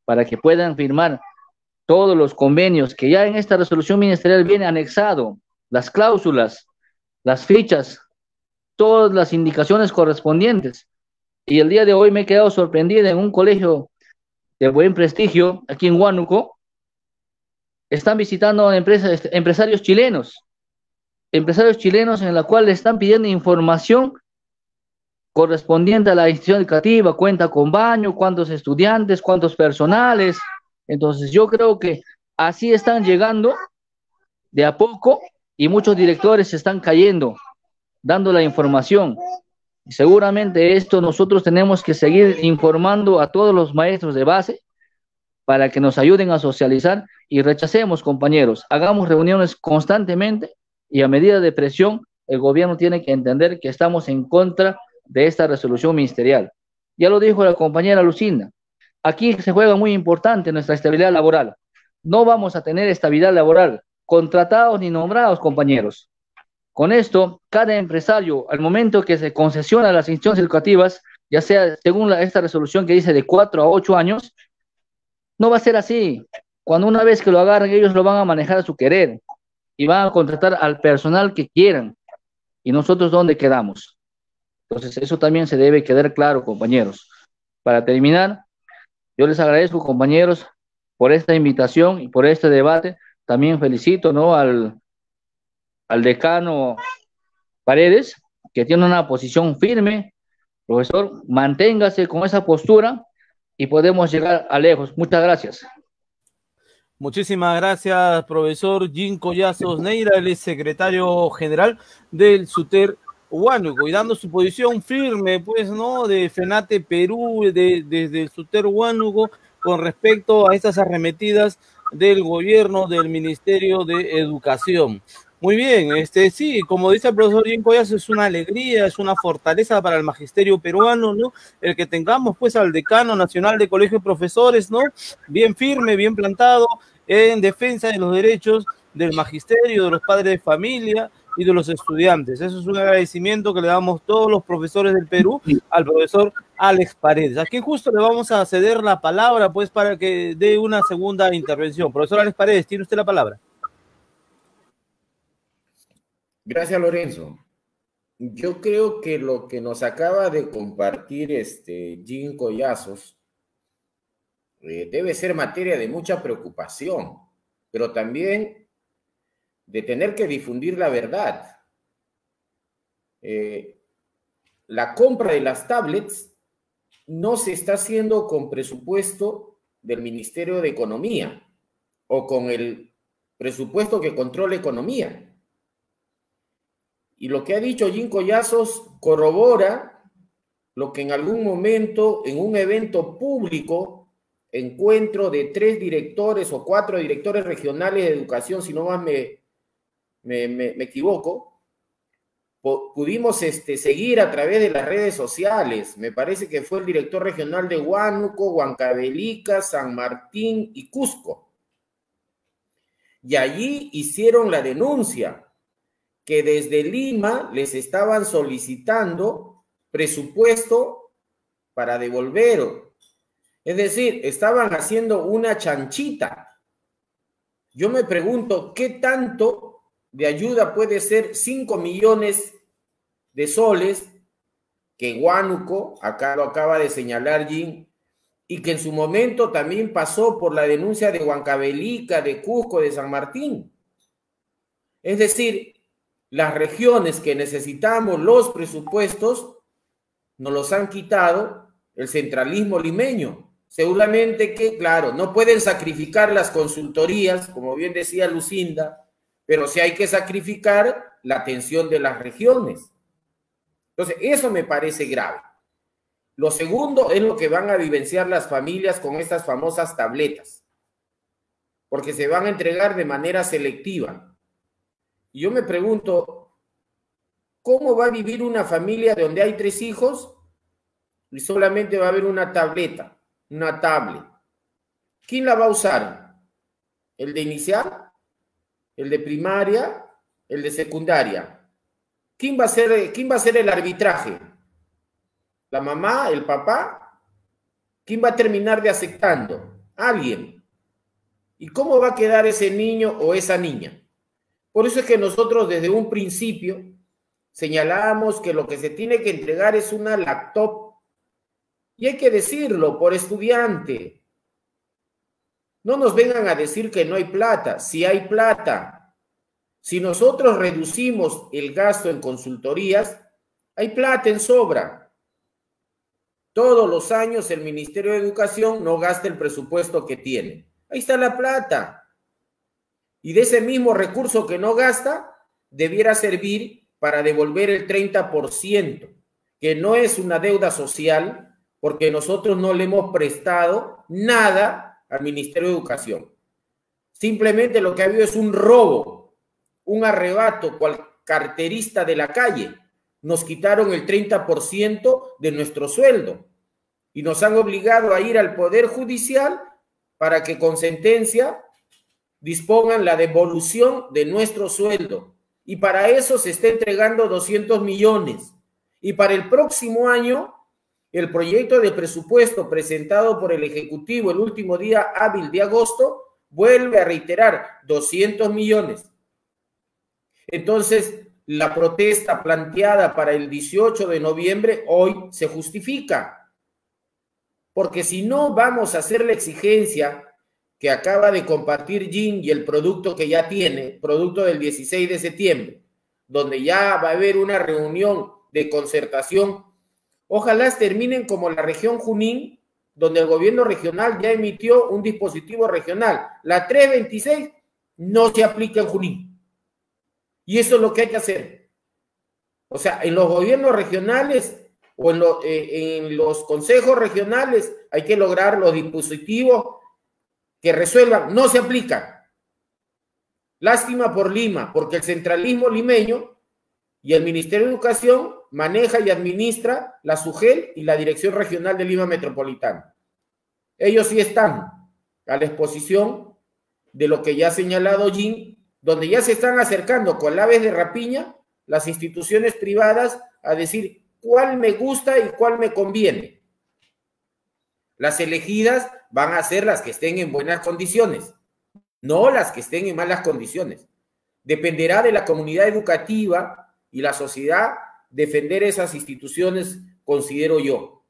S3: para que puedan firmar todos los convenios que ya en esta resolución ministerial viene anexado, las cláusulas, las fichas, todas las indicaciones correspondientes. Y el día de hoy me he quedado sorprendida en un colegio de buen prestigio aquí en Huánuco. Están visitando empresarios chilenos en la cual le están pidiendo información correspondiente a la institución educativa, cuenta con baño, cuántos estudiantes, cuántos personales. Entonces yo creo que así están llegando de a poco y muchos directores se están cayendo, dando la información. Y seguramente esto nosotros tenemos que seguir informando a todos los maestros de base para que nos ayuden a socializar y rechacemos, compañeros, hagamos reuniones constantemente y a medida de presión el gobierno tiene que entender que estamos en contra de esta resolución ministerial. Ya lo dijo la compañera Lucinda, aquí se juega muy importante nuestra estabilidad laboral. No vamos a tener estabilidad laboral, contratados ni nombrados, compañeros. Con esto, cada empresario, al momento que se concesiona las instituciones educativas, ya sea según esta resolución que dice de 4 a 8 años, no va a ser así. Cuando una vez que lo agarren, ellos lo van a manejar a su querer y van a contratar al personal que quieran. ¿Y nosotros dónde quedamos? Entonces, eso también se debe quedar claro, compañeros. Para terminar, yo les agradezco, compañeros, por esta invitación y por este debate. También felicito, ¿no?, al decano Paredes, que tiene una posición firme. Profesor, manténgase con esa postura y podemos llegar a lejos. Muchas gracias.
S1: Muchísimas gracias, profesor Jim Collazos Neira, él es secretario general del SUTER Huánuco, y dando su posición firme, pues, ¿no?, de FENATE Perú, desde el SUTER Huánuco, con respecto a estas arremetidas del gobierno del Ministerio de Educación. Muy bien, sí, como dice el profesor Jim Collazos, es una alegría, es una fortaleza para el magisterio peruano, ¿no?, el que tengamos, pues, al decano nacional de Colegio de Profesores, ¿no?, bien firme, bien plantado, en defensa de los derechos del magisterio, de los padres de familia y de los estudiantes. Eso es un agradecimiento que le damos todos los profesores del Perú al profesor Alex Paredes, a quien justo le vamos a ceder la palabra, pues, para que dé una segunda intervención. Profesor Alex Paredes, tiene usted la palabra.
S5: Gracias, Lorenzo. Yo creo que lo que nos acaba de compartir Jim Collazos debe ser materia de mucha preocupación, pero también de tener que difundir la verdad. La compra de las tablets no se está haciendo con presupuesto del Ministerio de Economía o con el presupuesto que controla economía. Y lo que ha dicho Jim Collazos corrobora lo que en algún momento, en un evento público, encuentro de 3 directores o 4 directores regionales de educación, si no más me equivoco, pudimos seguir a través de las redes sociales. Me parece que fue el director regional de Huánuco, Huancavelica, San Martín y Cusco. Y allí hicieron la denuncia que desde Lima les estaban solicitando presupuesto para devolver. Es decir, estaban haciendo una chanchita. Yo me pregunto, ¿qué tanto de ayuda puede ser 5 millones de soles que Huánuco, acá lo acaba de señalar Jim, y que en su momento también pasó por la denuncia de Huancavelica, de Cusco, de San Martín? Es decir, las regiones que necesitamos los presupuestos nos los han quitado el centralismo limeño. Seguramente que, claro, no pueden sacrificar las consultorías, como bien decía Lucinda, pero sí hay que sacrificar la atención de las regiones. Entonces, eso me parece grave. Lo segundo es lo que van a vivenciar las familias con estas famosas tabletas, porque se van a entregar de manera selectiva. Y yo me pregunto, ¿cómo va a vivir una familia donde hay 3 hijos y solamente va a haber una tableta, una tablet? ¿Quién la va a usar? ¿El de inicial? ¿El de primaria? ¿El de secundaria? ¿Quién va a hacer el arbitraje? ¿La mamá? ¿El papá? ¿Quién va a terminar de aceptando? Alguien. ¿Y cómo va a quedar ese niño o esa niña? Por eso es que nosotros desde un principio señalábamos que lo que se tiene que entregar es una laptop, y hay que decirlo, por estudiante. No nos vengan a decir que no hay plata. Sí hay plata. Si nosotros reducimos el gasto en consultorías, hay plata en sobra. Todos los años el Ministerio de Educación no gasta el presupuesto que tiene. Ahí está la plata. Y de ese mismo recurso que no gasta, debiera servir para devolver el 30%, que no es una deuda social, porque nosotros no le hemos prestado nada al Ministerio de Educación. Simplemente lo que ha habido es un robo, un arrebato, cual carterista de la calle. Nos quitaron el 30% de nuestro sueldo y nos han obligado a ir al Poder Judicial para que con sentencia dispongan la devolución de nuestro sueldo. Y para eso se está entregando 200 millones. Y para el próximo año, el proyecto de presupuesto presentado por el Ejecutivo el último día hábil de agosto vuelve a reiterar 200 millones. Entonces, la protesta planteada para el 18 de noviembre hoy se justifica. Porque si no vamos a hacer la exigencia que acaba de compartir Jim y el producto que ya tiene, producto del 16 de septiembre, donde ya va a haber una reunión de concertación, ojalá terminen como la región Junín, donde el gobierno regional ya emitió un dispositivo regional. La 326 no se aplica en Junín. Y eso es lo que hay que hacer. O sea, en los gobiernos regionales o en los consejos regionales hay que lograr los dispositivos que resuelvan. No se aplican. Lástima por Lima, porque el centralismo limeño y el Ministerio de Educación maneja y administra la SUGEL y la Dirección Regional de Lima Metropolitana. Ellos sí están a la exposición de lo que ya ha señalado Jim, donde ya se están acercando con aves de rapiña las instituciones privadas a decir cuál me gusta y cuál me conviene. Las elegidas van a ser las que estén en buenas condiciones, no las que estén en malas condiciones. Dependerá de la comunidad educativa y la sociedad defender esas instituciones, considero yo.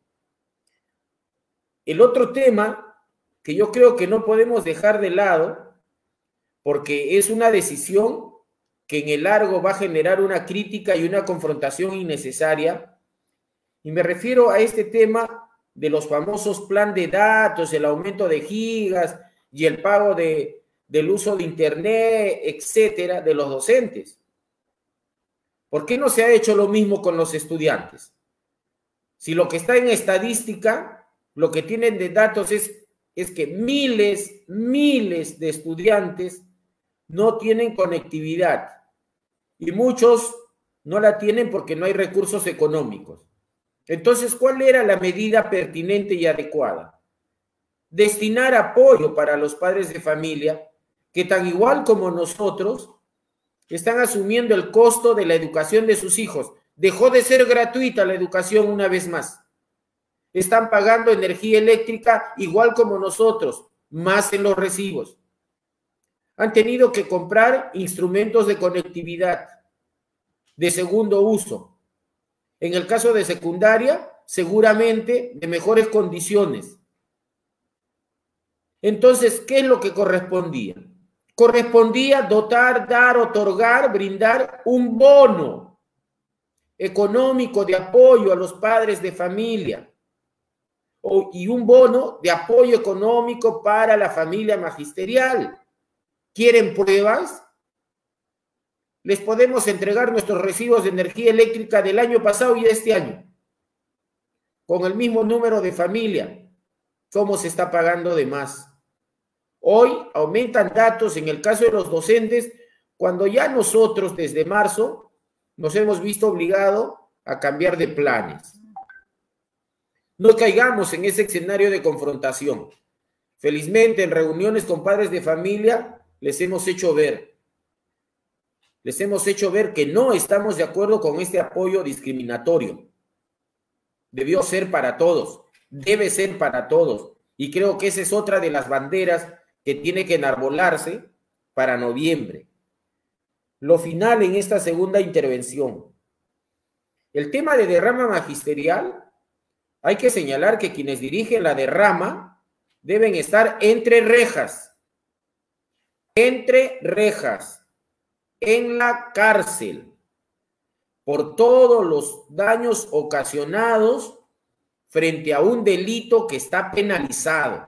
S5: El otro tema que yo creo que no podemos dejar de lado, porque es una decisión que en el largo va a generar una crítica y una confrontación innecesaria, y me refiero a este tema de los famosos plan de datos, el aumento de gigas y el pago del uso de internet, etcétera, de los docentes. ¿Por qué no se ha hecho lo mismo con los estudiantes? Si lo que está en estadística, lo que tienen de datos es que miles de estudiantes no tienen conectividad y muchos no la tienen porque no hay recursos económicos. Entonces, ¿cuál era la medida pertinente y adecuada? Destinar apoyo para los padres de familia que tan igual como nosotros están asumiendo el costo de la educación de sus hijos. Dejó de ser gratuita la educación una vez más. están pagando energía eléctrica igual como nosotros, más en los recibos. Han tenido que comprar instrumentos de conectividad de segundo uso. En el caso de secundaria, seguramente de mejores condiciones. Entonces, ¿qué es lo que correspondía? Correspondía dotar, dar, otorgar, brindar un bono económico de apoyo a los padres de familia y un bono de apoyo económico para la familia magisterial. ¿Quieren pruebas? Les podemos entregar nuestros recibos de energía eléctrica del año pasado y de este año, con el mismo número de familia. ¿Cómo se está pagando de más? Hoy aumentan datos en el caso de los docentes, cuando ya nosotros desde marzo nos hemos visto obligados a cambiar de planes. No caigamos en ese escenario de confrontación. Felizmente, en reuniones con padres de familia, les hemos hecho ver que no estamos de acuerdo con este apoyo discriminatorio. Debió ser para todos, debe ser para todos. Y creo que esa es otra de las banderas que tiene que enarbolarse para noviembre. Lo final en esta segunda intervención. El tema de derrama magisterial, hay que señalar que quienes dirigen la derrama deben estar entre rejas, en la cárcel, por todos los daños ocasionados frente a un delito que está penalizado.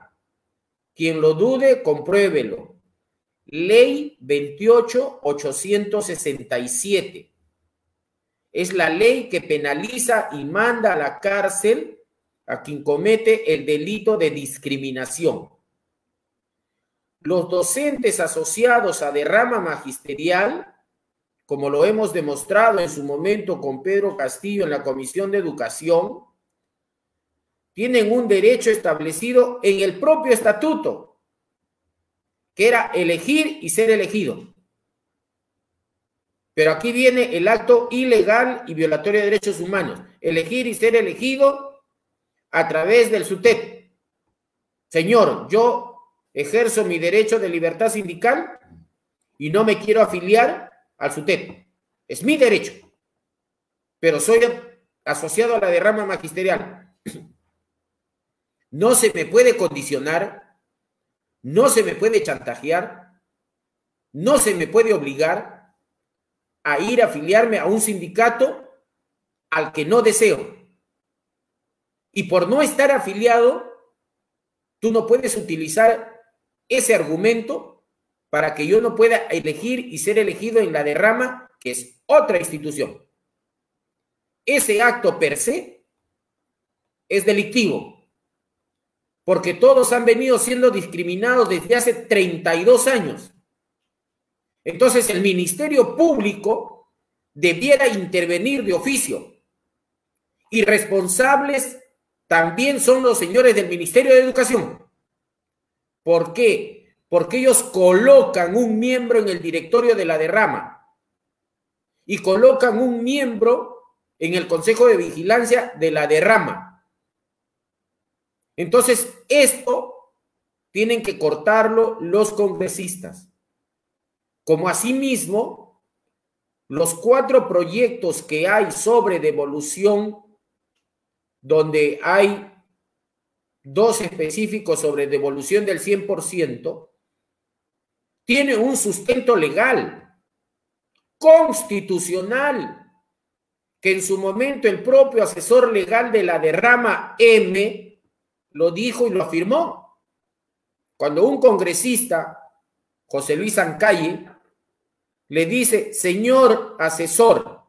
S5: Quien lo dude, compruébelo. Ley 28.867. Es la ley que penaliza y manda a la cárcel a quien comete el delito de discriminación. Los docentes asociados a derrama magisterial, como lo hemos demostrado en su momento con Pedro Castillo en la Comisión de Educación, tienen un derecho establecido en el propio estatuto, que era elegir y ser elegido. Pero aquí viene el acto ilegal y violatorio de derechos humanos, elegir y ser elegido a través del SUTEP. Señor, yo ejerzo mi derecho de libertad sindical y no me quiero afiliar al SUTEP. Es mi derecho, pero soy asociado a la derrama magisterial. No se me puede condicionar, no se me puede chantajear, no se me puede obligar a ir a afiliarme a un sindicato al que no deseo. Y por no estar afiliado, tú no puedes utilizar ese argumento para que yo no pueda elegir y ser elegido en la derrama, que es otra institución. Ese acto per se es delictivo, porque todos han venido siendo discriminados desde hace 32 años. Entonces el Ministerio Público debiera intervenir de oficio. Y responsables también son los señores del Ministerio de Educación. ¿Por qué? Porque ellos colocan un miembro en el directorio de la derrama y colocan un miembro en el Consejo de Vigilancia de la derrama. Entonces, esto tienen que cortarlo los congresistas. Como asimismo, los 4 proyectos que hay sobre devolución, donde hay 2 específicos sobre devolución del 100%, tiene un sustento legal, constitucional, que en su momento el propio asesor legal de la derrama M lo dijo y lo afirmó. Cuando un congresista, José Luis Ancalle, le dice: señor asesor,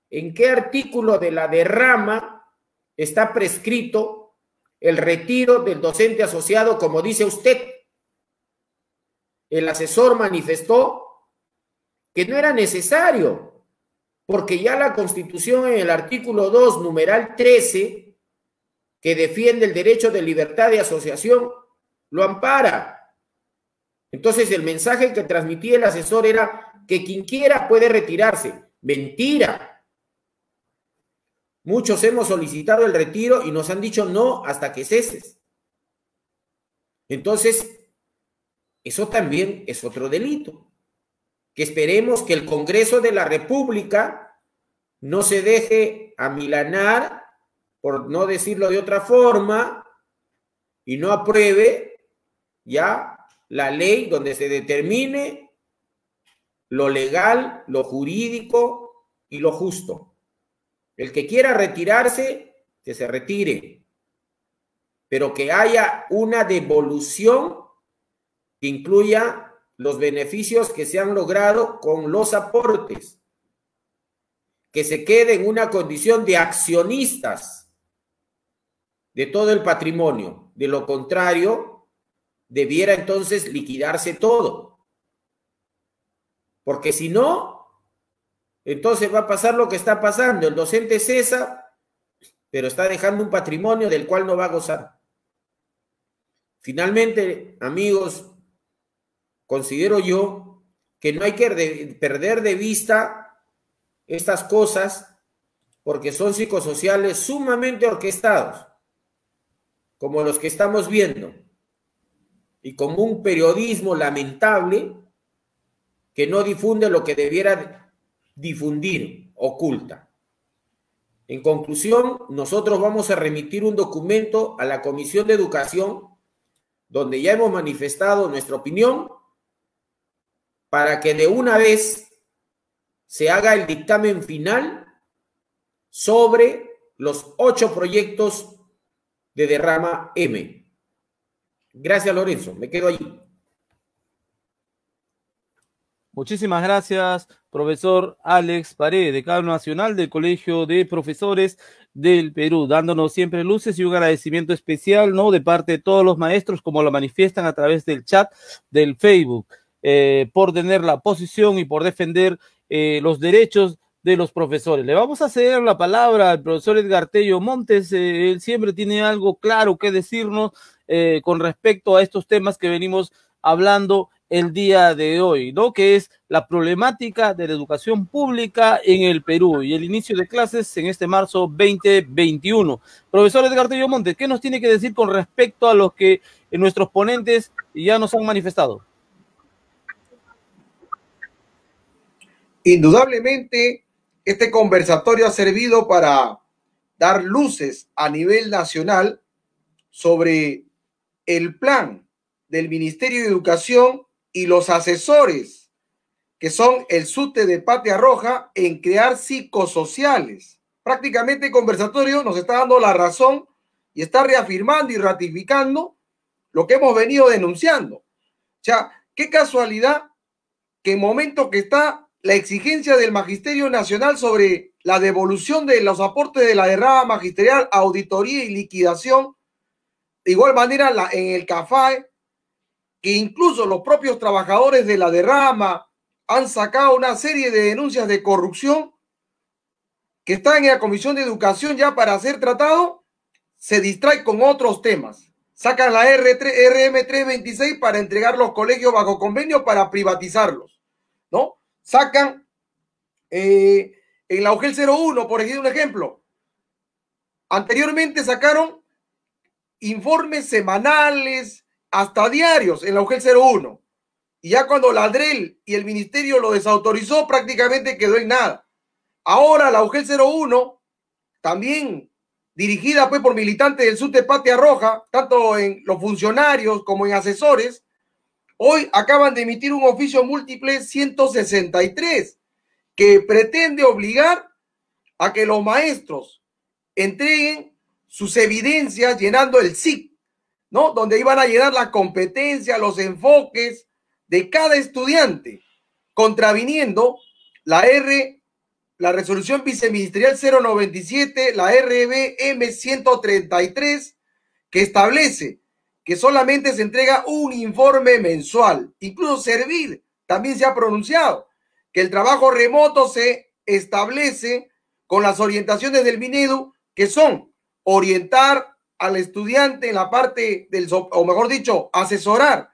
S5: ¿en qué artículo de la derrama está prescrito el retiro del docente asociado, como dice usted? El asesor manifestó que no era necesario, porque ya la Constitución en el artículo 2, numeral 13, que defiende el derecho de libertad de asociación, lo ampara. Entonces el mensaje que transmitía el asesor era que quien quiera puede retirarse. Mentira. Muchos hemos solicitado el retiro y nos han dicho no hasta que ceses. Entonces, eso también es otro delito. Que esperemos que el Congreso de la República no se deje amilanar, por no decirlo de otra forma, y no apruebe ya la ley donde se determine lo legal, lo jurídico y lo justo. El que quiera retirarse, que se retire, pero que haya una devolución que incluya los beneficios que se han logrado con los aportes, que se quede en una condición de accionistas de todo el patrimonio. De lo contrario, debiera entonces liquidarse todo. Porque si no, entonces va a pasar lo que está pasando. El docente cesa, pero está dejando un patrimonio del cual no va a gozar. Finalmente, amigos, considero yo que no hay que perder de vista estas cosas porque son psicosociales sumamente orquestados, como los que estamos viendo, y como un periodismo lamentable que no difunde lo que debiera difundir, oculta. En conclusión, nosotros vamos a remitir un documento a la Comisión de Educación donde ya hemos manifestado nuestra opinión para que de una vez se haga el dictamen final sobre los 8 proyectos de derrama M. Gracias, Lorenzo. Me quedo allí.
S1: Muchísimas gracias, profesor Alex Paredes, decano nacional del Colegio de Profesores del Perú, dándonos siempre luces y un agradecimiento especial, ¿no?, de parte de todos los maestros, como lo manifiestan a través del chat del Facebook, por tener la posición y por defender los derechos de los profesores. Le vamos a ceder la palabra al profesor Edgar Tello Montes. Él siempre tiene algo claro que decirnos con respecto a estos temas que venimos hablando el día de hoy, ¿no?, que es la problemática de la educación pública en el Perú y el inicio de clases en este marzo 2021. Profesor Edgar Tello Montes, ¿qué nos tiene que decir con respecto a lo que nuestros ponentes ya nos han manifestado?
S2: Indudablemente, este conversatorio ha servido para dar luces a nivel nacional sobre el plan del Ministerio de Educación y los asesores que son el SUTE de Patria Roja en crear psicosociales. Prácticamente el conversatorio nos está dando la razón y está reafirmando y ratificando lo que hemos venido denunciando. O sea, qué casualidad que en momentos que está la exigencia del Magisterio Nacional sobre la devolución de los aportes de la derrama magisterial, auditoría y liquidación, de igual manera en el CAFAE, que incluso los propios trabajadores de la derrama han sacado una serie de denuncias de corrupción que están en la Comisión de Educación ya para ser tratado, se distrae con otros temas. Sacan la RM326 para entregar los colegios bajo convenio para privatizarlos, ¿no? Sacan en la UGEL 01, por ejemplo. Anteriormente sacaron informes semanales, hasta diarios en la UGEL 01. Y ya cuando la ADREL y el ministerio lo desautorizó, prácticamente quedó en nada. Ahora la UGEL 01, también dirigida pues por militantes del SUTE Patria Roja, tanto en los funcionarios como en asesores, hoy acaban de emitir un oficio múltiple 163 que pretende obligar a que los maestros entreguen sus evidencias llenando el SIC, ¿no?, donde iban a llenar la competencia, los enfoques de cada estudiante, contraviniendo la resolución viceministerial 097, la RBM 133, que establece que solamente se entrega un informe mensual. Incluso Servir también se ha pronunciado que el trabajo remoto se establece con las orientaciones del Minedu, que son orientar al estudiante en la parte del, o mejor dicho, asesorar,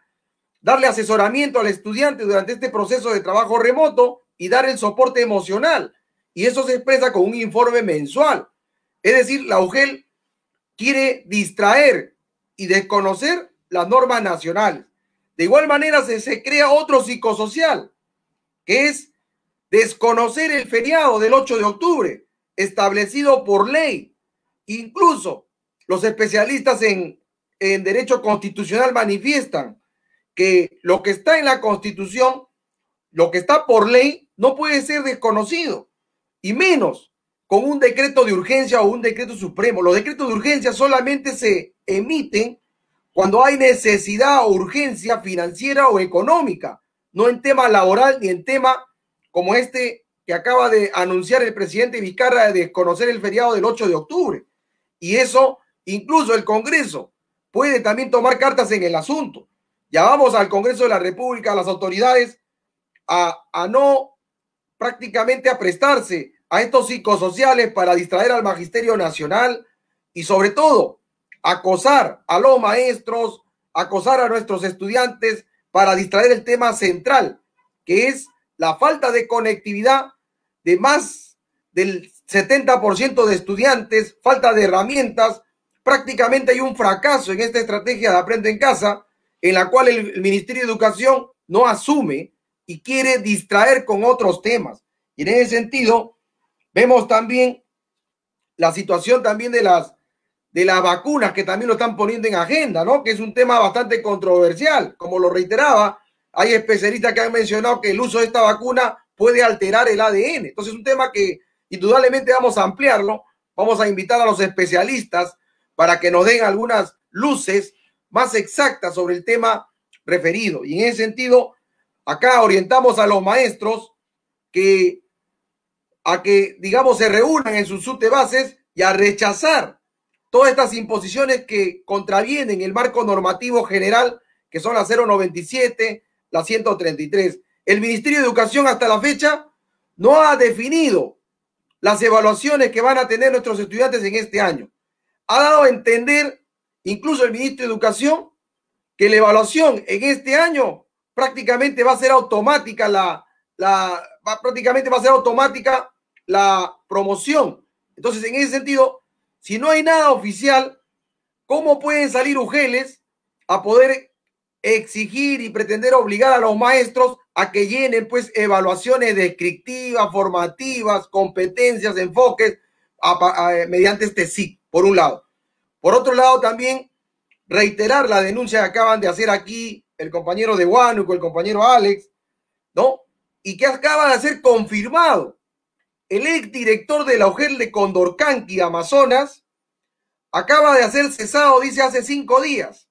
S2: darle asesoramiento al estudiante durante este proceso de trabajo remoto y dar el soporte emocional. Y eso se expresa con un informe mensual. Es decir, la UGEL quiere distraer y desconocer las normas nacionales. De igual manera se crea otro psicosocial, que es desconocer el feriado del 8 de octubre, establecido por ley. Incluso los especialistas en derecho constitucional manifiestan que lo que está en la Constitución, lo que está por ley, no puede ser desconocido, y menos con un decreto de urgencia o un decreto supremo. Los decretos de urgencia solamente se emiten cuando hay necesidad o urgencia financiera o económica, no en tema laboral ni en tema como este que acaba de anunciar el presidente Vizcarra de desconocer el feriado del 8 de octubre. Y eso, incluso el Congreso puede también tomar cartas en el asunto. Llamamos al Congreso de la República, a las autoridades, a no prácticamente a prestarse a estos psicosociales para distraer al Magisterio Nacional y sobre todo acosar a los maestros, acosar a nuestros estudiantes para distraer el tema central, que es la falta de conectividad de más del 70% de estudiantes, falta de herramientas. Prácticamente hay un fracaso en esta estrategia de Aprende en Casa, en la cual el Ministerio de Educación no asume y quiere distraer con otros temas. Y en ese sentido, vemos también la situación también de las vacunas, que también lo están poniendo en agenda, ¿no? Que es un tema bastante controversial. Como lo reiteraba, hay especialistas que han mencionado que el uso de esta vacuna puede alterar el ADN. Entonces es un tema que indudablemente vamos a ampliarlo. Vamos a invitar a los especialistas para que nos den algunas luces más exactas sobre el tema referido. Y en ese sentido, acá orientamos a los maestros a que, digamos, se reúnan en sus bases y a rechazar todas estas imposiciones que contravienen el marco normativo general, que son la 097, la 133. El Ministerio de Educación hasta la fecha no ha definido las evaluaciones que van a tener nuestros estudiantes en este año. Ha dado a entender, incluso el ministro de Educación, que la evaluación en este año prácticamente va a ser automática la promoción. Entonces, en ese sentido, si no hay nada oficial, ¿cómo pueden salir UGELes a poder exigir y pretender obligar a los maestros a que llenen pues evaluaciones descriptivas, formativas, competencias, enfoques mediante este SIC, por un lado? Por otro lado, también reiterar la denuncia que acaban de hacer aquí el compañero de Huánuco, el compañero Alex, ¿no? Y que acaba de ser confirmado. El exdirector de la UGEL de Condorcanqui, Amazonas, acaba de ser cesado, dice, hace 5 días.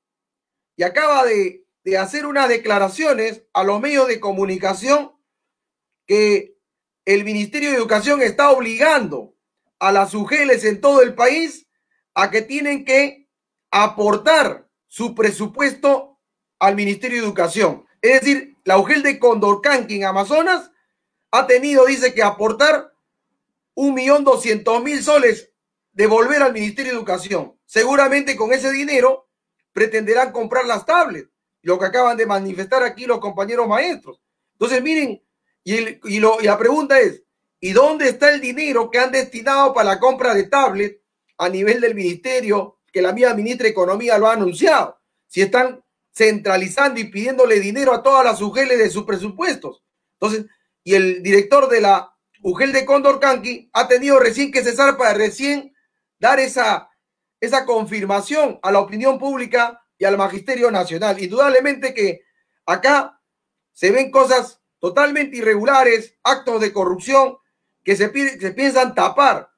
S2: Y acaba de hacer unas declaraciones a los medios de comunicación que el Ministerio de Educación está obligando a las UGELes en todo el país a que tienen que aportar su presupuesto al Ministerio de Educación. Es decir, la UGEL de Condorcanqui en Amazonas ha tenido, dice, que aportar 1.200.000 soles, devolver al Ministerio de Educación. Seguramente con ese dinero pretenderán comprar las tablets, lo que acaban de manifestar aquí los compañeros maestros. Entonces, miren, y la pregunta es, ¿y dónde está el dinero que han destinado para la compra de tablets a nivel del ministerio, que la misma ministra de Economía lo ha anunciado? Si están centralizando y pidiéndole dinero a todas las UGELes de sus presupuestos. Entonces, y el director de la UGEL de Condorcanqui ha tenido recién que cesar para recién dar esa confirmación a la opinión pública y al Magisterio Nacional. Indudablemente que acá se ven cosas totalmente irregulares, actos de corrupción que se piensan tapar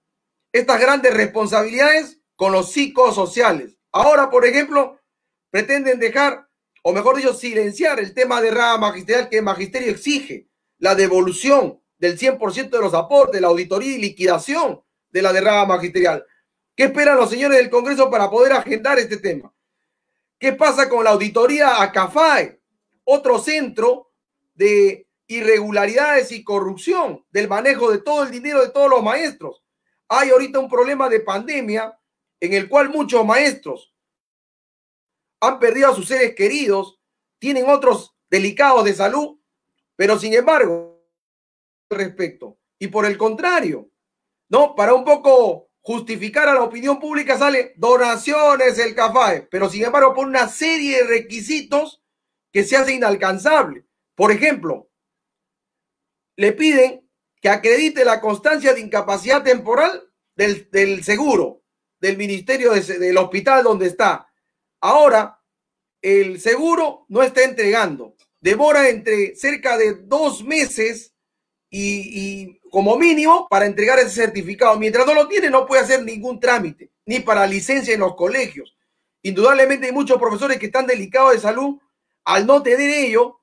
S2: estas grandes responsabilidades con los psicosociales. Ahora, por ejemplo, pretenden dejar, o mejor dicho, silenciar el tema de rama magisterial, que el magisterio exige la devolución del 100% de los aportes, la auditoría y liquidación de la derrama magisterial. ¿Qué esperan los señores del Congreso para poder agendar este tema? ¿Qué pasa con la auditoría a CAFAE? Otro centro de irregularidades y corrupción del manejo de todo el dinero de todos los maestros. Hay ahorita un problema de pandemia en el cual muchos maestros han perdido a sus seres queridos, tienen otros delicados de salud, pero sin embargo, al respecto. Y por el contrario, ¿no? Para un poco justificar a la opinión pública sale donaciones el CAFAE, pero sin embargo pone una serie de requisitos que se hace inalcanzable. Por ejemplo, le piden que acredite la constancia de incapacidad temporal del seguro, del ministerio del hospital donde está. Ahora, el seguro no está entregando. Demora entre cerca de 2 meses y como mínimo para entregar ese certificado. Mientras no lo tiene, no puede hacer ningún trámite, ni para licencia en los colegios. Indudablemente hay muchos profesores que están delicados de salud. Al no tener ello,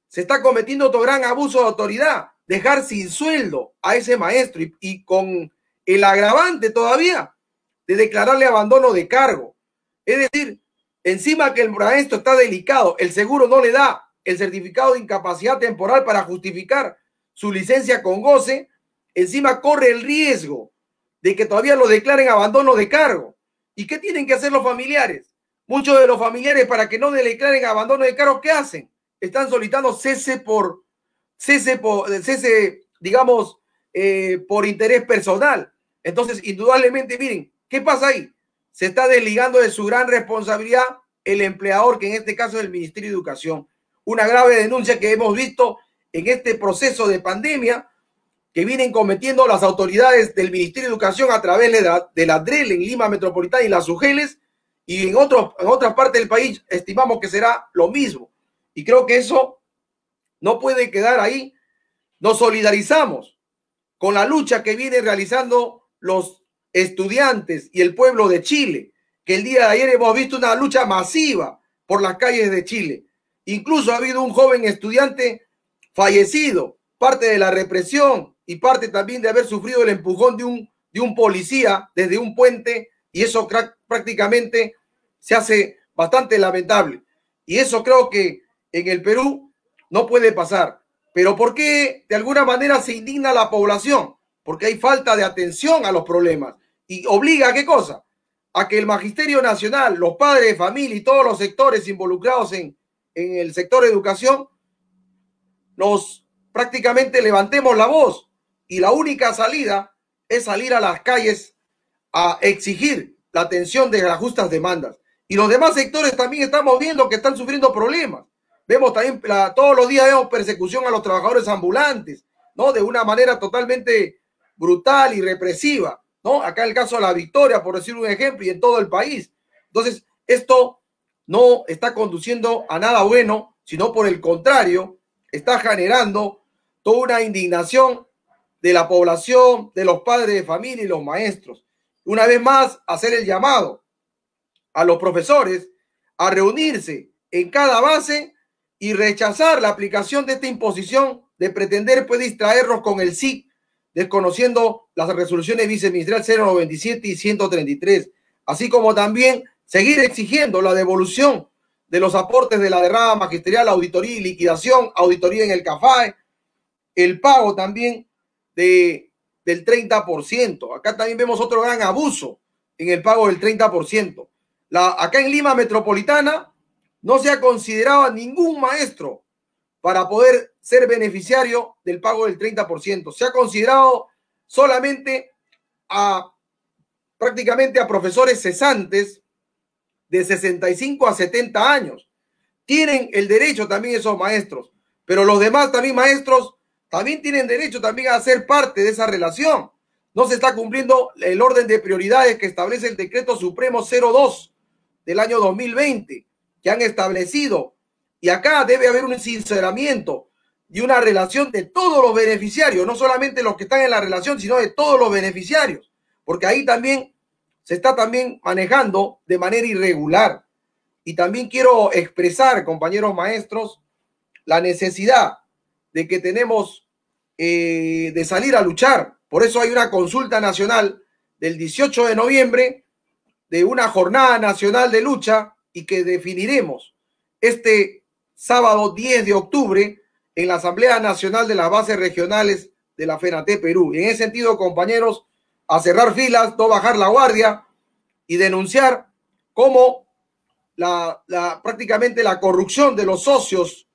S2: se está cometiendo otro gran abuso de autoridad, dejar sin sueldo a ese maestro y con el agravante todavía de declararle abandono de cargo. Es decir, encima que el maestro está delicado, el seguro no le da el certificado de incapacidad temporal para justificar su licencia con goce, encima corre el riesgo de que todavía lo declaren abandono de cargo. ¿Y qué tienen que hacer los familiares? Muchos de los familiares, para que no le declaren abandono de cargo, ¿qué hacen? Están solicitando cese, digamos, por interés personal. Entonces, indudablemente, miren, ¿qué pasa ahí? Se está desligando de su gran responsabilidad el empleador, que en este caso es el Ministerio de Educación. Una grave denuncia que hemos visto en este proceso de pandemia que vienen cometiendo las autoridades del Ministerio de Educación a través de la DREL en Lima Metropolitana y las UGELES, y en otras partes del país estimamos que será lo mismo. Y creo que eso no puede quedar ahí. Nos solidarizamos con la lucha que vienen realizando los estudiantes y el pueblo de Chile, que el día de ayer hemos visto una lucha masiva por las calles de Chile. Incluso ha habido un joven estudiante fallecido, parte de la represión y parte también de haber sufrido el empujón de un policía desde un puente, y eso prácticamente se hace bastante lamentable. Y eso creo que en el Perú no puede pasar. Pero ¿por qué de alguna manera se indigna la población? Porque hay falta de atención a los problemas. ¿Y obliga a qué cosa? A que el Magisterio Nacional, los padres de familia y todos los sectores involucrados en el sector de educación nos prácticamente levantemos la voz, y la única salida es salir a las calles a exigir la atención de las justas demandas. Y los demás sectores también estamos viendo que están sufriendo problemas. Vemos también, todos los días vemos persecución a los trabajadores ambulantes, ¿no? De una manera totalmente brutal y represiva, ¿no? Acá el caso de La Victoria, por decir un ejemplo, y en todo el país. Entonces, esto no está conduciendo a nada bueno, sino por el contrario, está generando toda una indignación de la población, de los padres de familia y los maestros. Una vez más, hacer el llamado a los profesores a reunirse en cada base y rechazar la aplicación de esta imposición de pretender pues distraernos con el SIC, desconociendo las resoluciones viceministeriales 097 y 133, así como también seguir exigiendo la devolución de los aportes de la derrama magisterial, auditoría y liquidación, auditoría en el CAFAE, el pago también del 30%. Acá también vemos otro gran abuso en el pago del 30%. Acá en Lima Metropolitana no se ha considerado a ningún maestro para poder ser beneficiario del pago del 30%. Se ha considerado solamente prácticamente a profesores cesantes de 65 a 70 años. Tienen el derecho también esos maestros, pero los demás también maestros también tienen derecho también a ser parte de esa relación. No se está cumpliendo el orden de prioridades que establece el Decreto Supremo 02 del año 2020, que han establecido. Y acá debe haber un sinceramiento y una relación de todos los beneficiarios, no solamente los que están en la relación, sino de todos los beneficiarios, porque ahí también se está también manejando de manera irregular. Y también quiero expresar, compañeros maestros, la necesidad de que tenemos de salir a luchar. Por eso hay una consulta nacional del 18 de noviembre, de una jornada nacional de lucha, y que definiremos este sábado 10 de octubre en la Asamblea Nacional de las Bases Regionales de la FENATE Perú. Y en ese sentido, compañeros, a cerrar filas, no bajar la guardia y denunciar cómo prácticamente la corrupción de los socios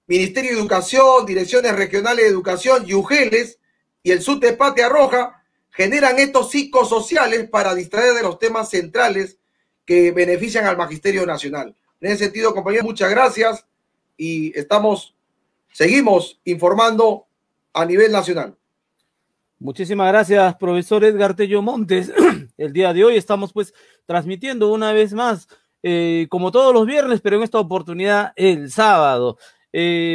S2: Ministerio de Educación, Direcciones Regionales de Educación y UGELES y el SUTE Patria Roja generan estos psicosociales para distraer de los temas centrales que benefician al Magisterio Nacional. En ese sentido, compañeros, muchas gracias y seguimos informando a nivel nacional.
S1: Muchísimas gracias, profesor Edgar Tello Montes. El día de hoy estamos pues transmitiendo una vez más, como todos los viernes, pero en esta oportunidad el sábado.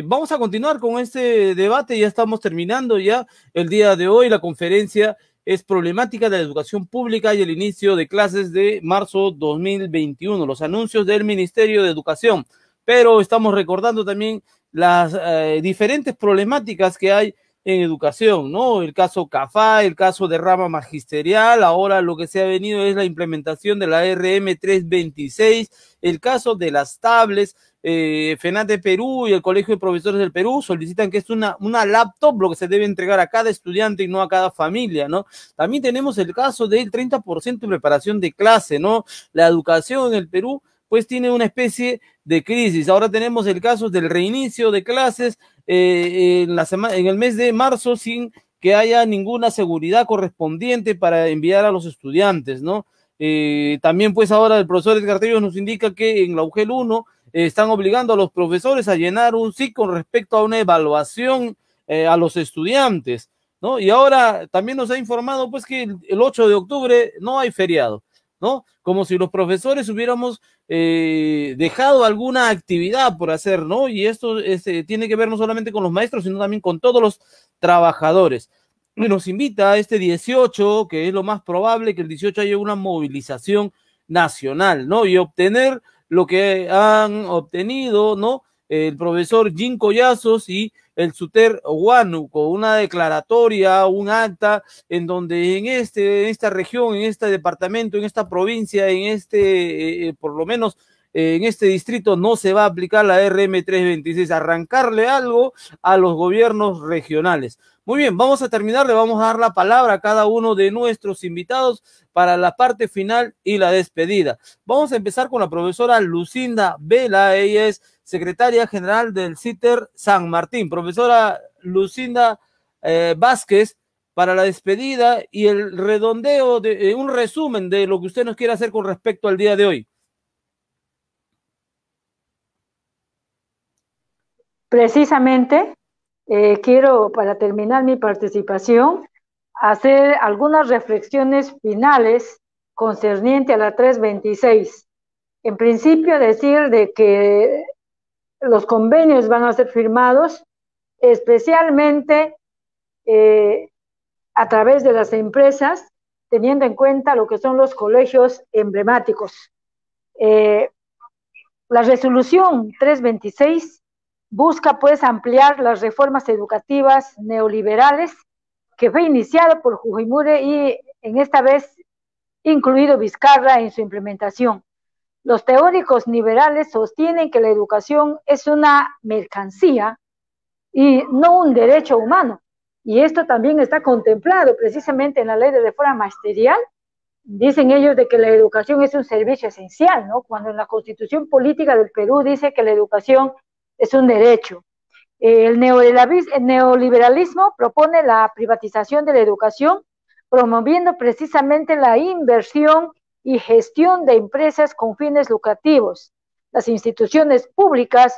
S1: Vamos a continuar con este debate, ya estamos terminando ya el día de hoy. La conferencia es problemática de la educación pública y el inicio de clases de marzo 2021, los anuncios del Ministerio de Educación, pero estamos recordando también las diferentes problemáticas que hay en educación, ¿no? El caso CAFA, el caso de rama magisterial, ahora lo que se ha venido es la implementación de la RM 326, el caso de las tablets. FENAT de Perú y el Colegio de Profesores del Perú solicitan que es una laptop lo que se debe entregar a cada estudiante y no a cada familia, ¿no? También tenemos el caso del 30% de preparación de clase, ¿no? La educación en el Perú pues tiene una especie de crisis. Ahora tenemos el caso del reinicio de clases en el mes de marzo sin que haya ninguna seguridad correspondiente para enviar a los estudiantes, ¿no? También pues ahora el profesor Edgar Tello nos indica que en la UGEL 1 están obligando a los profesores a llenar un SIC con respecto a una evaluación a los estudiantes, ¿no? Y ahora también nos ha informado pues que el 8 de octubre no hay feriado, ¿no? Como si los profesores hubiéramos dejado alguna actividad por hacer, ¿no? Y esto tiene que ver no solamente con los maestros, sino también con todos los trabajadores. Nos invita a este 18, que es lo más probable, que el 18 haya una movilización nacional, ¿no? Y obtener lo que han obtenido, ¿no? El profesor Jim Collazos y el Suter Huánuco, una declaratoria, un acta en donde en esta región, en este departamento, en esta provincia, por lo menos en este distrito no se va a aplicar la RM 326, arrancarle algo a los gobiernos regionales. Muy bien, vamos a terminar, le vamos a dar la palabra a cada uno de nuestros invitados para la parte final y la despedida. Vamos a empezar con la profesora Lucinda Vela, ella es secretaria general del CITER San Martín. Profesora Lucinda Vázquez, para la despedida y el redondeo, un resumen de lo que usted nos quiere hacer con respecto al día de hoy.
S4: Precisamente, quiero, para terminar mi participación, hacer algunas reflexiones finales concerniente a la 326. En principio, decir de que los convenios van a ser firmados especialmente a través de las empresas, teniendo en cuenta lo que son los colegios emblemáticos. La resolución 326 busca pues ampliar las reformas educativas neoliberales que fue iniciado por Fujimori y en esta vez incluido Vizcarra en su implementación. Los teóricos liberales sostienen que la educación es una mercancía y no un derecho humano. Y esto también está contemplado precisamente en la ley de reforma magisterial. Dicen ellos de que la educación es un servicio esencial, ¿no? Cuando en la Constitución Política del Perú dice que la educación es un derecho. El neoliberalismo propone la privatización de la educación, promoviendo precisamente la inversión y gestión de empresas con fines lucrativos. Las instituciones públicas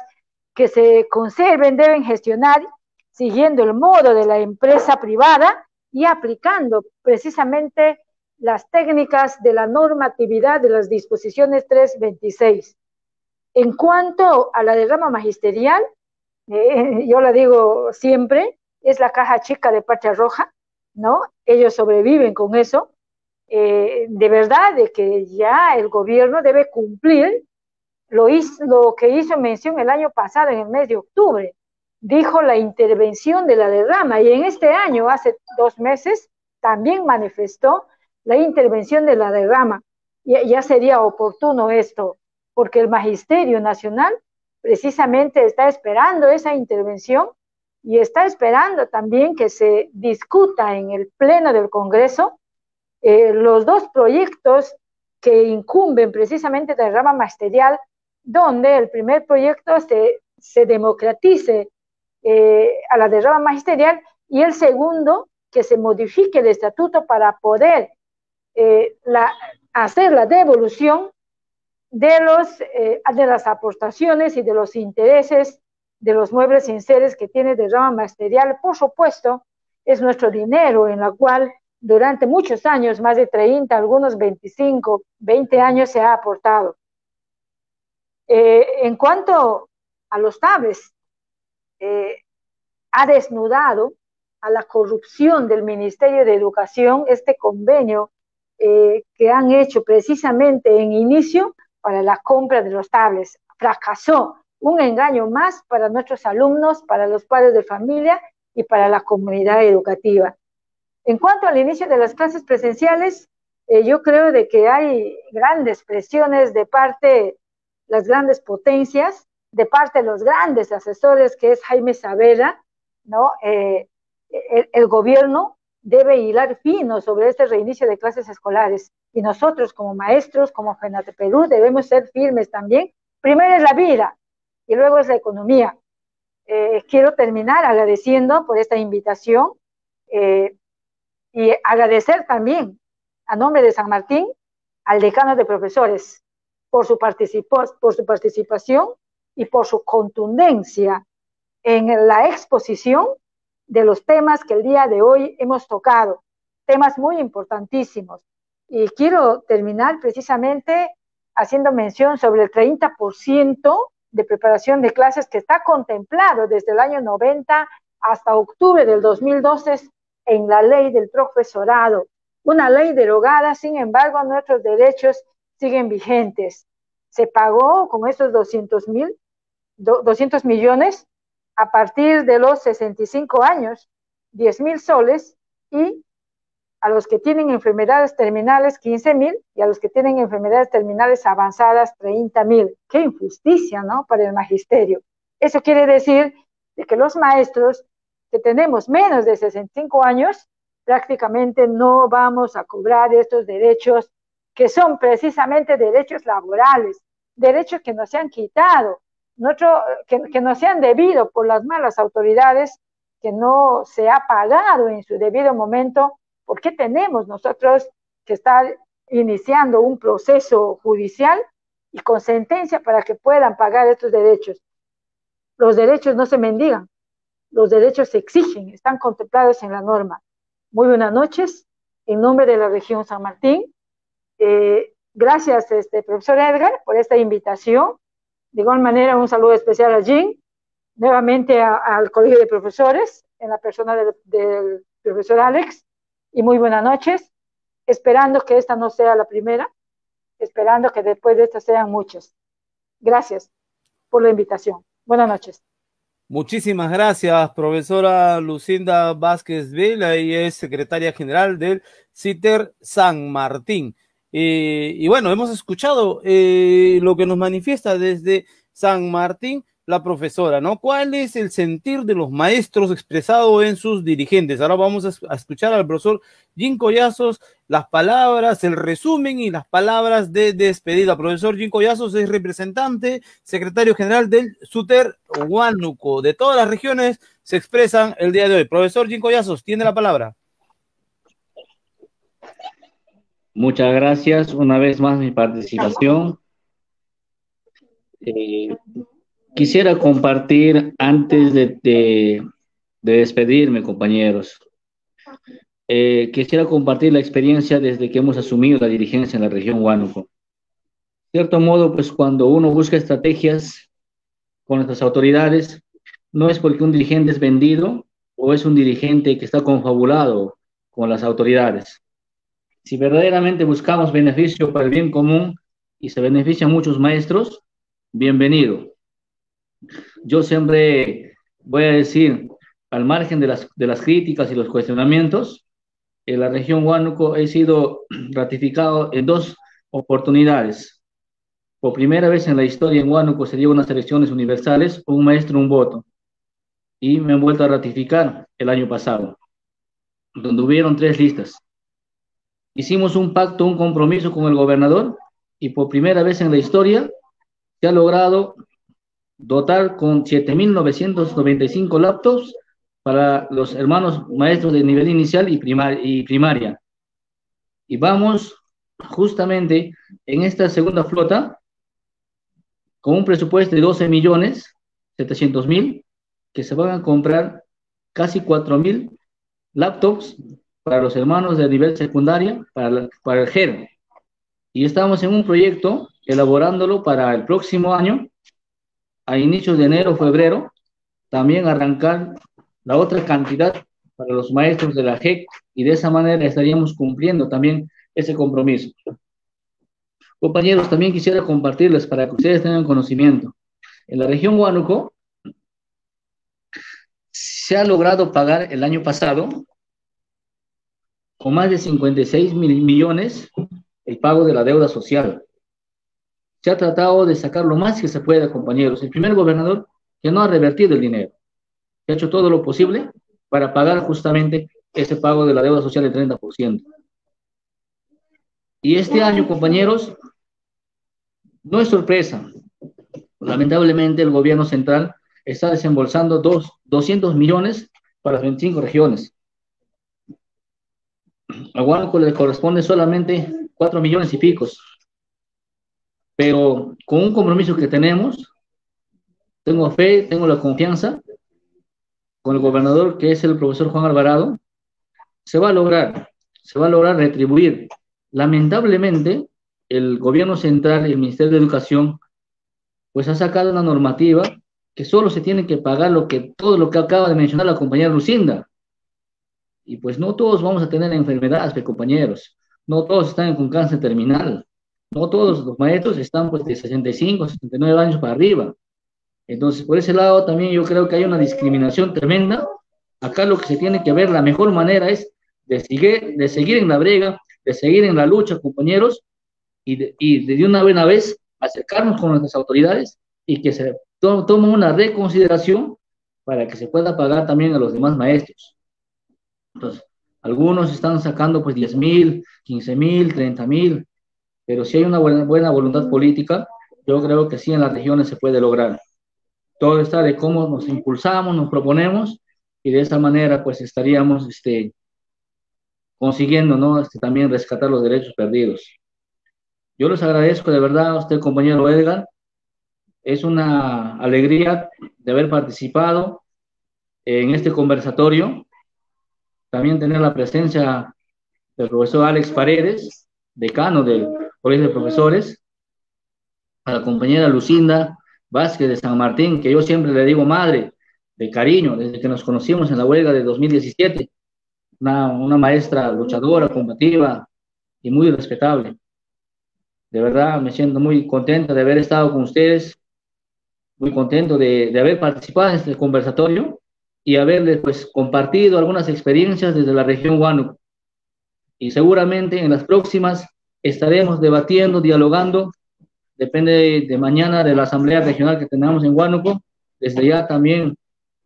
S4: que se conserven deben gestionar siguiendo el modo de la empresa privada y aplicando precisamente las técnicas de la normatividad de las disposiciones 326. En cuanto a la derrama magisterial, yo la digo siempre, es la caja chica de Pacha Roja, ¿no? Ellos sobreviven con eso. De verdad de que ya el gobierno debe cumplir lo que hizo mención el año pasado, en el mes de octubre. Dijo la intervención de la derrama, y en este año, hace 2 meses, también manifestó la intervención de la derrama. Ya sería oportuno esto, porque el Magisterio Nacional precisamente está esperando esa intervención y está esperando también que se discuta en el Pleno del Congreso los 2 proyectos que incumben precisamente de la rama magisterial, donde el primer proyecto se democratice a la derrama magisterial y el segundo que se modifique el estatuto para poder hacer la devolución de las aportaciones y de los intereses de los muebles enseres que tiene de rama magisterial. Por supuesto, es nuestro dinero en la cual durante muchos años, más de 30, algunos 25, 20 años se ha aportado. En cuanto a los tablets, ha desnudado a la corrupción del Ministerio de Educación este convenio que han hecho precisamente en inicio para la compra de los tablets. Fracasó, un engaño más para nuestros alumnos, para los padres de familia y para la comunidad educativa. En cuanto al inicio de las clases presenciales, yo creo de que hay grandes presiones de parte de las grandes potencias, de parte de los grandes asesores, que es Jaime Saavedra, ¿no? El gobierno debe hilar fino sobre este reinicio de clases escolares, y nosotros como maestros, como FENATE Perú, debemos ser firmes también. Primero es la vida y luego es la economía. Quiero terminar agradeciendo por esta invitación y agradecer también a nombre de San Martín al decano de profesores por su participación y por su contundencia en la exposición de los temas que el día de hoy hemos tocado, temas muy importantísimos. Y quiero terminar precisamente haciendo mención sobre el 30% de preparación de clases que está contemplado desde el año 90 hasta octubre del 2012 en la ley del profesorado. Una ley derogada, sin embargo, nuestros derechos siguen vigentes. Se pagó con esos 200 millones a partir de los 65 años, 10.000 soles, y a los que tienen enfermedades terminales 15.000 y a los que tienen enfermedades terminales avanzadas 30.000. ¡Qué injusticia!, ¿no?, para el magisterio. Eso quiere decir de que los maestros que tenemos menos de 65 años prácticamente no vamos a cobrar estos derechos que son precisamente derechos laborales, derechos que nos se han quitado, que nos se han debido por las malas autoridades, que no se ha pagado en su debido momento. ¿Por qué tenemos nosotros que estar iniciando un proceso judicial y con sentencia para que puedan pagar estos derechos? Los derechos no se mendigan, los derechos se exigen, están contemplados en la norma. Muy buenas noches, en nombre de la región San Martín. Gracias, profesor Edgar, por esta invitación. De igual manera, un saludo especial a Jean, nuevamente al Colegio de Profesores, en la persona del profesor Alex, y muy buenas noches, esperando que esta no sea la primera, esperando que después de esta sean muchas. Gracias por la invitación. Buenas noches.
S1: Muchísimas gracias, profesora Lucinda Vázquez Vela, ella es secretaria general del CITER San Martín. Y bueno, hemos escuchado lo que nos manifiesta desde San Martín la profesora, ¿no? ¿Cuál es el sentir de los maestros expresado en sus dirigentes? Ahora vamos a escuchar al profesor Jim Collazos las palabras, el resumen y las palabras de despedida. Profesor Jim Collazos es representante, secretario general del SUTER Huánuco. De todas las regiones se expresan el día de hoy. Profesor Jim Collazos, tiene la palabra.
S3: Muchas gracias. Una vez más mi participación. Quisiera compartir, antes de despedirme, compañeros, quisiera compartir la experiencia desde que hemos asumido la dirigencia en la región Huánuco. De cierto modo, pues cuando uno busca estrategias con nuestras autoridades, no es porque un dirigente es vendido o es un dirigente que está confabulado con las autoridades. Si verdaderamente buscamos beneficio para el bien común y se benefician muchos maestros, bienvenido. Yo siempre voy a decir, al margen de las críticas y los cuestionamientos, en la región Huánuco he sido ratificado en 2 oportunidades. Por primera vez en la historia en Huánuco se dio unas elecciones universales, un maestro, un voto. Y me han vuelto a ratificar el año pasado, donde hubieron 3 listas. Hicimos un pacto, un compromiso con el gobernador, y por primera vez en la historia se ha logrado dotar con 7.995 laptops para los hermanos maestros de nivel inicial y primaria. Y vamos justamente en esta segunda flota con un presupuesto de 12.700.000, que se van a comprar casi 4.000 laptops para los hermanos de nivel secundaria, para el GER. Y estamos en un proyecto elaborándolo para el próximo año, a inicios de enero, febrero, también arrancar la otra cantidad para los maestros de la JEC, y de esa manera estaríamos cumpliendo también ese compromiso. Compañeros, también quisiera compartirles para que ustedes tengan conocimiento. En la región Huánuco se ha logrado pagar el año pasado con más de 56 millones el pago de la deuda social. Se ha tratado de sacar lo más que se pueda, compañeros. El primer gobernador que no ha revertido el dinero, ha hecho todo lo posible para pagar justamente ese pago de la deuda social del 30%. Y este año, compañeros, no es sorpresa. Lamentablemente, el gobierno central está desembolsando 200 millones para las 25 regiones. A Huánuco le corresponde solamente 4 millones y picos. Pero con un compromiso que tenemos, tengo fe, tengo la confianza con el gobernador, que es el profesor Juan Alvarado, se va a lograr retribuir. Lamentablemente, el gobierno central y el Ministerio de Educación pues ha sacado una normativa que solo se tiene que pagar todo lo que acaba de mencionar la compañera Lucinda. Y pues no todos vamos a tener enfermedades, compañeros. No todos están con cáncer terminal. No todos los maestros están pues de 65, 69 años para arriba. Entonces, por ese lado también yo creo que hay una discriminación tremenda. Acá lo que se tiene que ver, la mejor manera es de seguir en la brega, de seguir en la lucha, compañeros, y de una buena vez acercarnos con nuestras autoridades y que se tome una reconsideración para que se pueda pagar también a los demás maestros. Entonces, algunos están sacando pues 10.000, 15.000, 30.000, pero si hay una buena voluntad política, yo creo que sí en las regiones se puede lograr. Todo está de cómo nos impulsamos, nos proponemos, y de esa manera pues estaríamos consiguiendo, ¿no? También rescatar los derechos perdidos. Yo les agradezco de verdad a usted, compañero Edgar. Es una alegría de haber participado en este conversatorio. También tener la presencia del profesor Alex Paredes, decano del Colegio de Profesores, a la compañera Lucinda Vázquez de San Martín, que yo siempre le digo madre, de cariño, desde que nos conocimos en la huelga de 2017, una maestra luchadora, combativa y muy respetable. De verdad me siento muy contento de haber estado con ustedes, muy contento de haber participado en este conversatorio y haberles pues compartido algunas experiencias desde la región Huánuco. Y seguramente en las próximas estaremos debatiendo, dialogando. Depende de mañana de la asamblea regional que tengamos en Huánuco. Desde ya también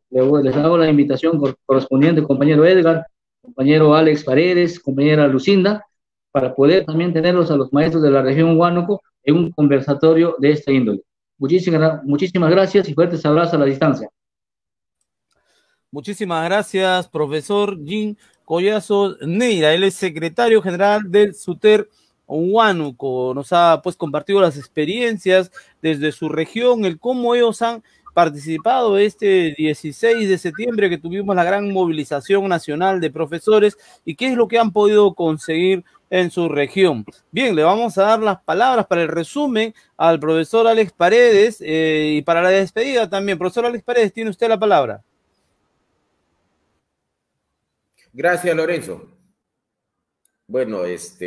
S3: les hago la invitación correspondiente, compañero Edgar, compañero Alex Paredes, compañera Lucinda, para poder también tenerlos a los maestros de la región Huánuco en un conversatorio de esta índole. Muchísimas gracias y fuertes abrazos a la distancia.
S1: Muchísimas gracias, profesor Jim Collazo Neira. Él es secretario general del SUTER Huánuco. Nos ha pues compartido las experiencias desde su región, el cómo ellos han participado este 16 de septiembre que tuvimos la gran movilización nacional de profesores y qué es lo que han podido conseguir en su región. Bien, le vamos a dar las palabras para el resumen al profesor Alex Paredes y para la despedida también. Profesor Alex Paredes, tiene usted la palabra.
S5: Gracias, Lorenzo. Bueno, esto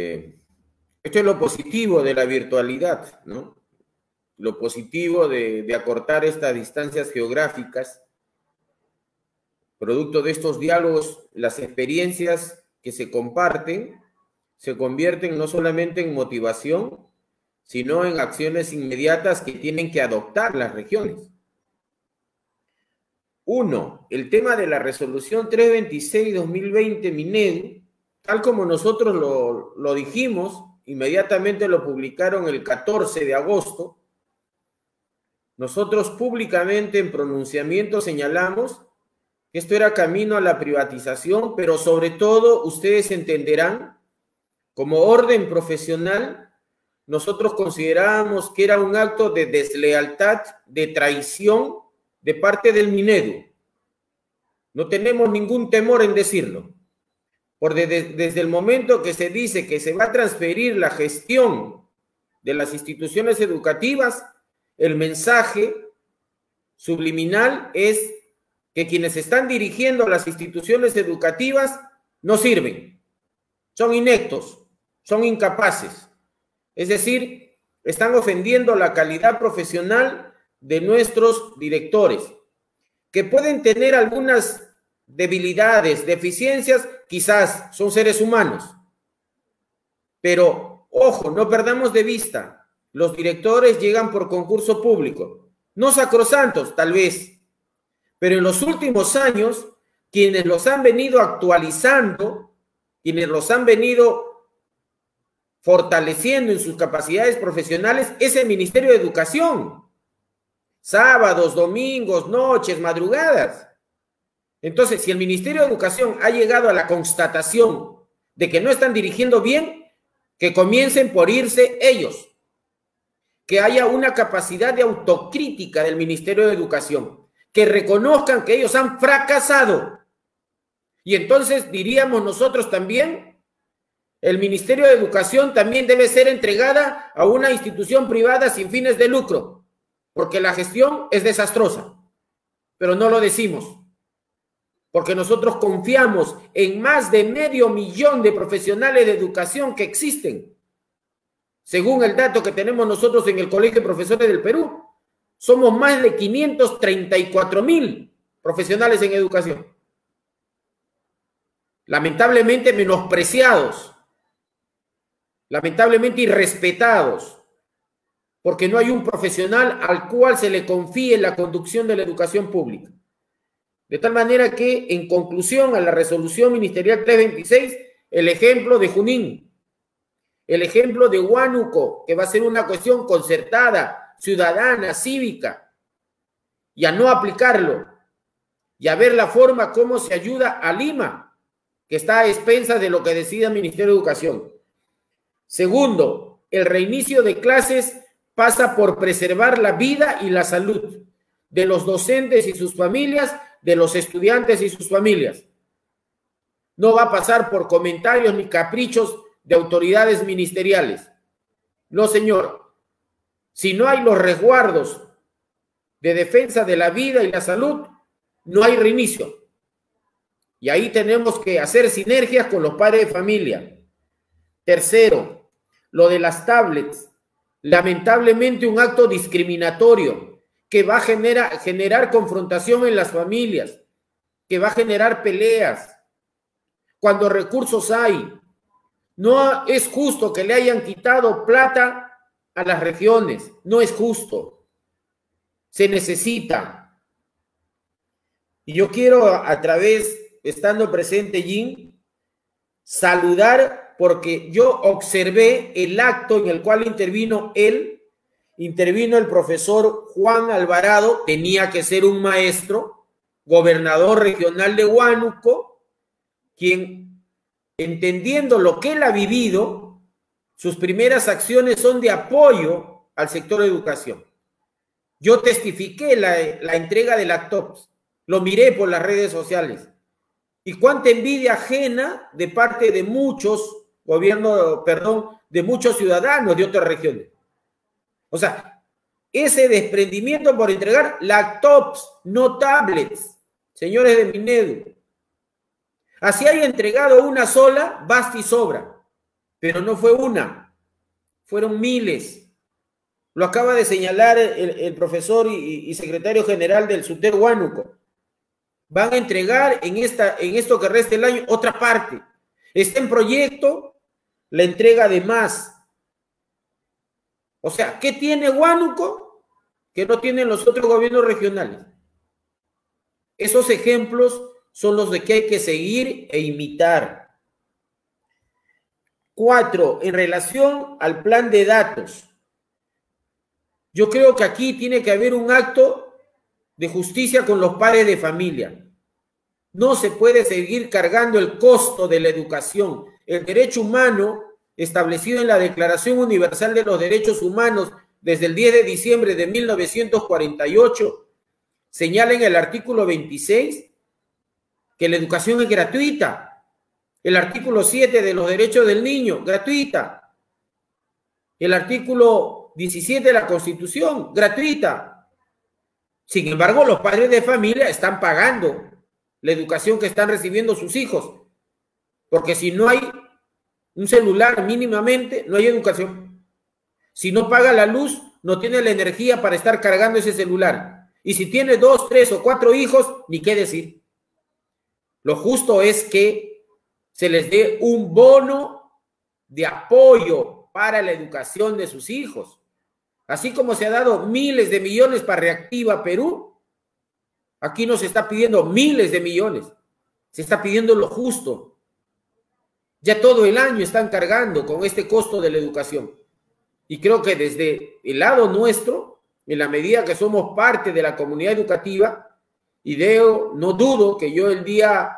S5: es lo positivo de la virtualidad, ¿no? Lo positivo de acortar estas distancias geográficas, producto de estos diálogos, las experiencias que se comparten se convierten no solamente en motivación, sino en acciones inmediatas que tienen que adoptar las regiones. Uno, el tema de la resolución 326-2020 Minedu, tal como nosotros lo dijimos, inmediatamente lo publicaron el 14 de agosto, nosotros públicamente en pronunciamiento señalamos que esto era camino a la privatización, pero sobre todo ustedes entenderán, como orden profesional, nosotros considerábamos que era un acto de deslealtad, de traición de parte del Minedu. No tenemos ningún temor en decirlo. Porque desde el momento que se dice que se va a transferir la gestión de las instituciones educativas, el mensaje subliminal es que quienes están dirigiendo las instituciones educativas no sirven, son ineptos, son incapaces. Es decir, están ofendiendo la calidad profesional de nuestros directores, que pueden tener algunas debilidades, deficiencias, quizás son seres humanos. Pero, ojo, no perdamos de vista, los directores llegan por concurso público, no sacrosantos, tal vez, pero en los últimos años, quienes los han venido actualizando, quienes los han venido fortaleciendo en sus capacidades profesionales, es el Ministerio de Educación. Sábados, domingos, noches, madrugadas. Entonces, si el Ministerio de Educación ha llegado a la constatación de que no están dirigiendo bien, que comiencen por irse ellos. Que haya una capacidad de autocrítica del Ministerio de Educación. Que reconozcan que ellos han fracasado. Y entonces diríamos nosotros también, el Ministerio de Educación también debe ser entregada a una institución privada sin fines de lucro, porque la gestión es desastrosa, pero no lo decimos. Porque nosotros confiamos en más de 500,000 de profesionales de educación que existen. Según el dato que tenemos nosotros en el Colegio de Profesores del Perú, somos más de 534,000 profesionales en educación. Lamentablemente menospreciados, lamentablemente irrespetados, porque no hay un profesional al cual se le confíe la conducción de la educación pública. De tal manera que, en conclusión a la resolución ministerial 326, el ejemplo de Junín, el ejemplo de Huánuco, que va a ser una cuestión concertada, ciudadana, cívica, y a no aplicarlo, y a ver la forma como se ayuda a Lima, que está a expensas de lo que decida el Ministerio de Educación. Segundo, el reinicio de clases pasa por preservar la vida y la salud de los docentes y sus familias, de los estudiantes y sus familias. No va a pasar por comentarios ni caprichos de autoridades ministeriales. No, señor. Si no hay los resguardos de defensa de la vida y la salud, no hay reinicio. Y ahí tenemos que hacer sinergias con los padres de familia. Tercero, lo de las tablets. Lamentablemente un acto discriminatorio que va a generar confrontación en las familias, que va a generar peleas, cuando recursos hay. No es justo que le hayan quitado plata a las regiones, no es justo. Se necesita. Y yo quiero, a través, estando presente, Jim, saludar, porque yo observé el acto en el cual intervino el profesor Juan Alvarado, tenía que ser un maestro, gobernador regional de Huánuco, quien, entendiendo lo que él ha vivido, sus primeras acciones son de apoyo al sector de educación. Yo testifiqué la entrega de laptops, lo miré por las redes sociales, y cuánta envidia ajena de parte de muchos de muchos ciudadanos de otras regiones. O sea, ese desprendimiento por entregar laptops, no tablets, señores de Minedu. Así haya entregado una sola, basta y sobra. Pero no fue una, fueron miles. Lo acaba de señalar el profesor y secretario general del SUTER Huánuco. Van a entregar en esto que resta el año otra parte. Está en proyecto la entrega de más. O sea, ¿qué tiene Huánuco que no tienen los otros gobiernos regionales? Esos ejemplos son los de que hay que seguir e imitar. 4, en relación al plan de datos. Yo creo que aquí tiene que haber un acto de justicia con los padres de familia. No se puede seguir cargando el costo de la educación. El derecho humano, establecido en la Declaración Universal de los Derechos Humanos desde el 10 de diciembre de 1948, señala en el artículo 26 que la educación es gratuita. El artículo 7 de los derechos del niño, gratuita. El artículo 17 de la Constitución, gratuita. Sin embargo, los padres de familia están pagando la educación que están recibiendo sus hijos, porque si no hay un celular mínimamente, no hay educación. Si no paga la luz, no tiene la energía para estar cargando ese celular. Y si tiene 2, 3 o 4 hijos, ni qué decir. Lo justo es que se les dé un bono de apoyo para la educación de sus hijos. Así como se ha dado miles de millones para Reactiva Perú, aquí no se está pidiendo miles de millones, se está pidiendo lo justo. Ya todo el año están cargando con este costo de la educación. Y creo que desde el lado nuestro, en la medida que somos parte de la comunidad educativa, no dudo que yo el día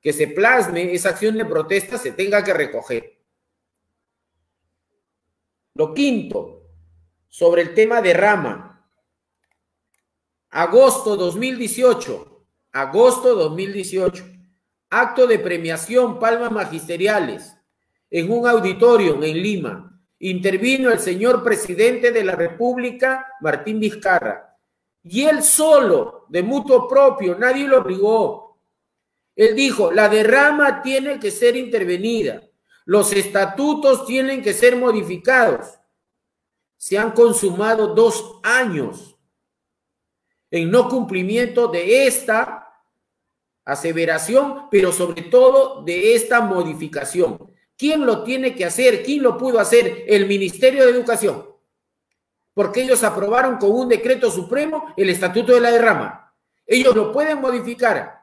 S5: que se plasme esa acción de protesta se tenga que recoger. Lo quinto, sobre el tema de Rama. Agosto 2018, acto de premiación Palmas Magisteriales en un auditorio en Lima. Intervino el señor presidente de la República, Martín Vizcarra, y él solo, de mutuo propio, nadie lo obligó. Él dijo, la derrama tiene que ser intervenida, los estatutos tienen que ser modificados. Se han consumado 2 años en no cumplimiento de esta aseveración, pero sobre todo de esta modificación. ¿Quién lo tiene que hacer? ¿Quién lo pudo hacer? El Ministerio de Educación. Porque ellos aprobaron con un decreto supremo el Estatuto de la Derrama. Ellos lo pueden modificar,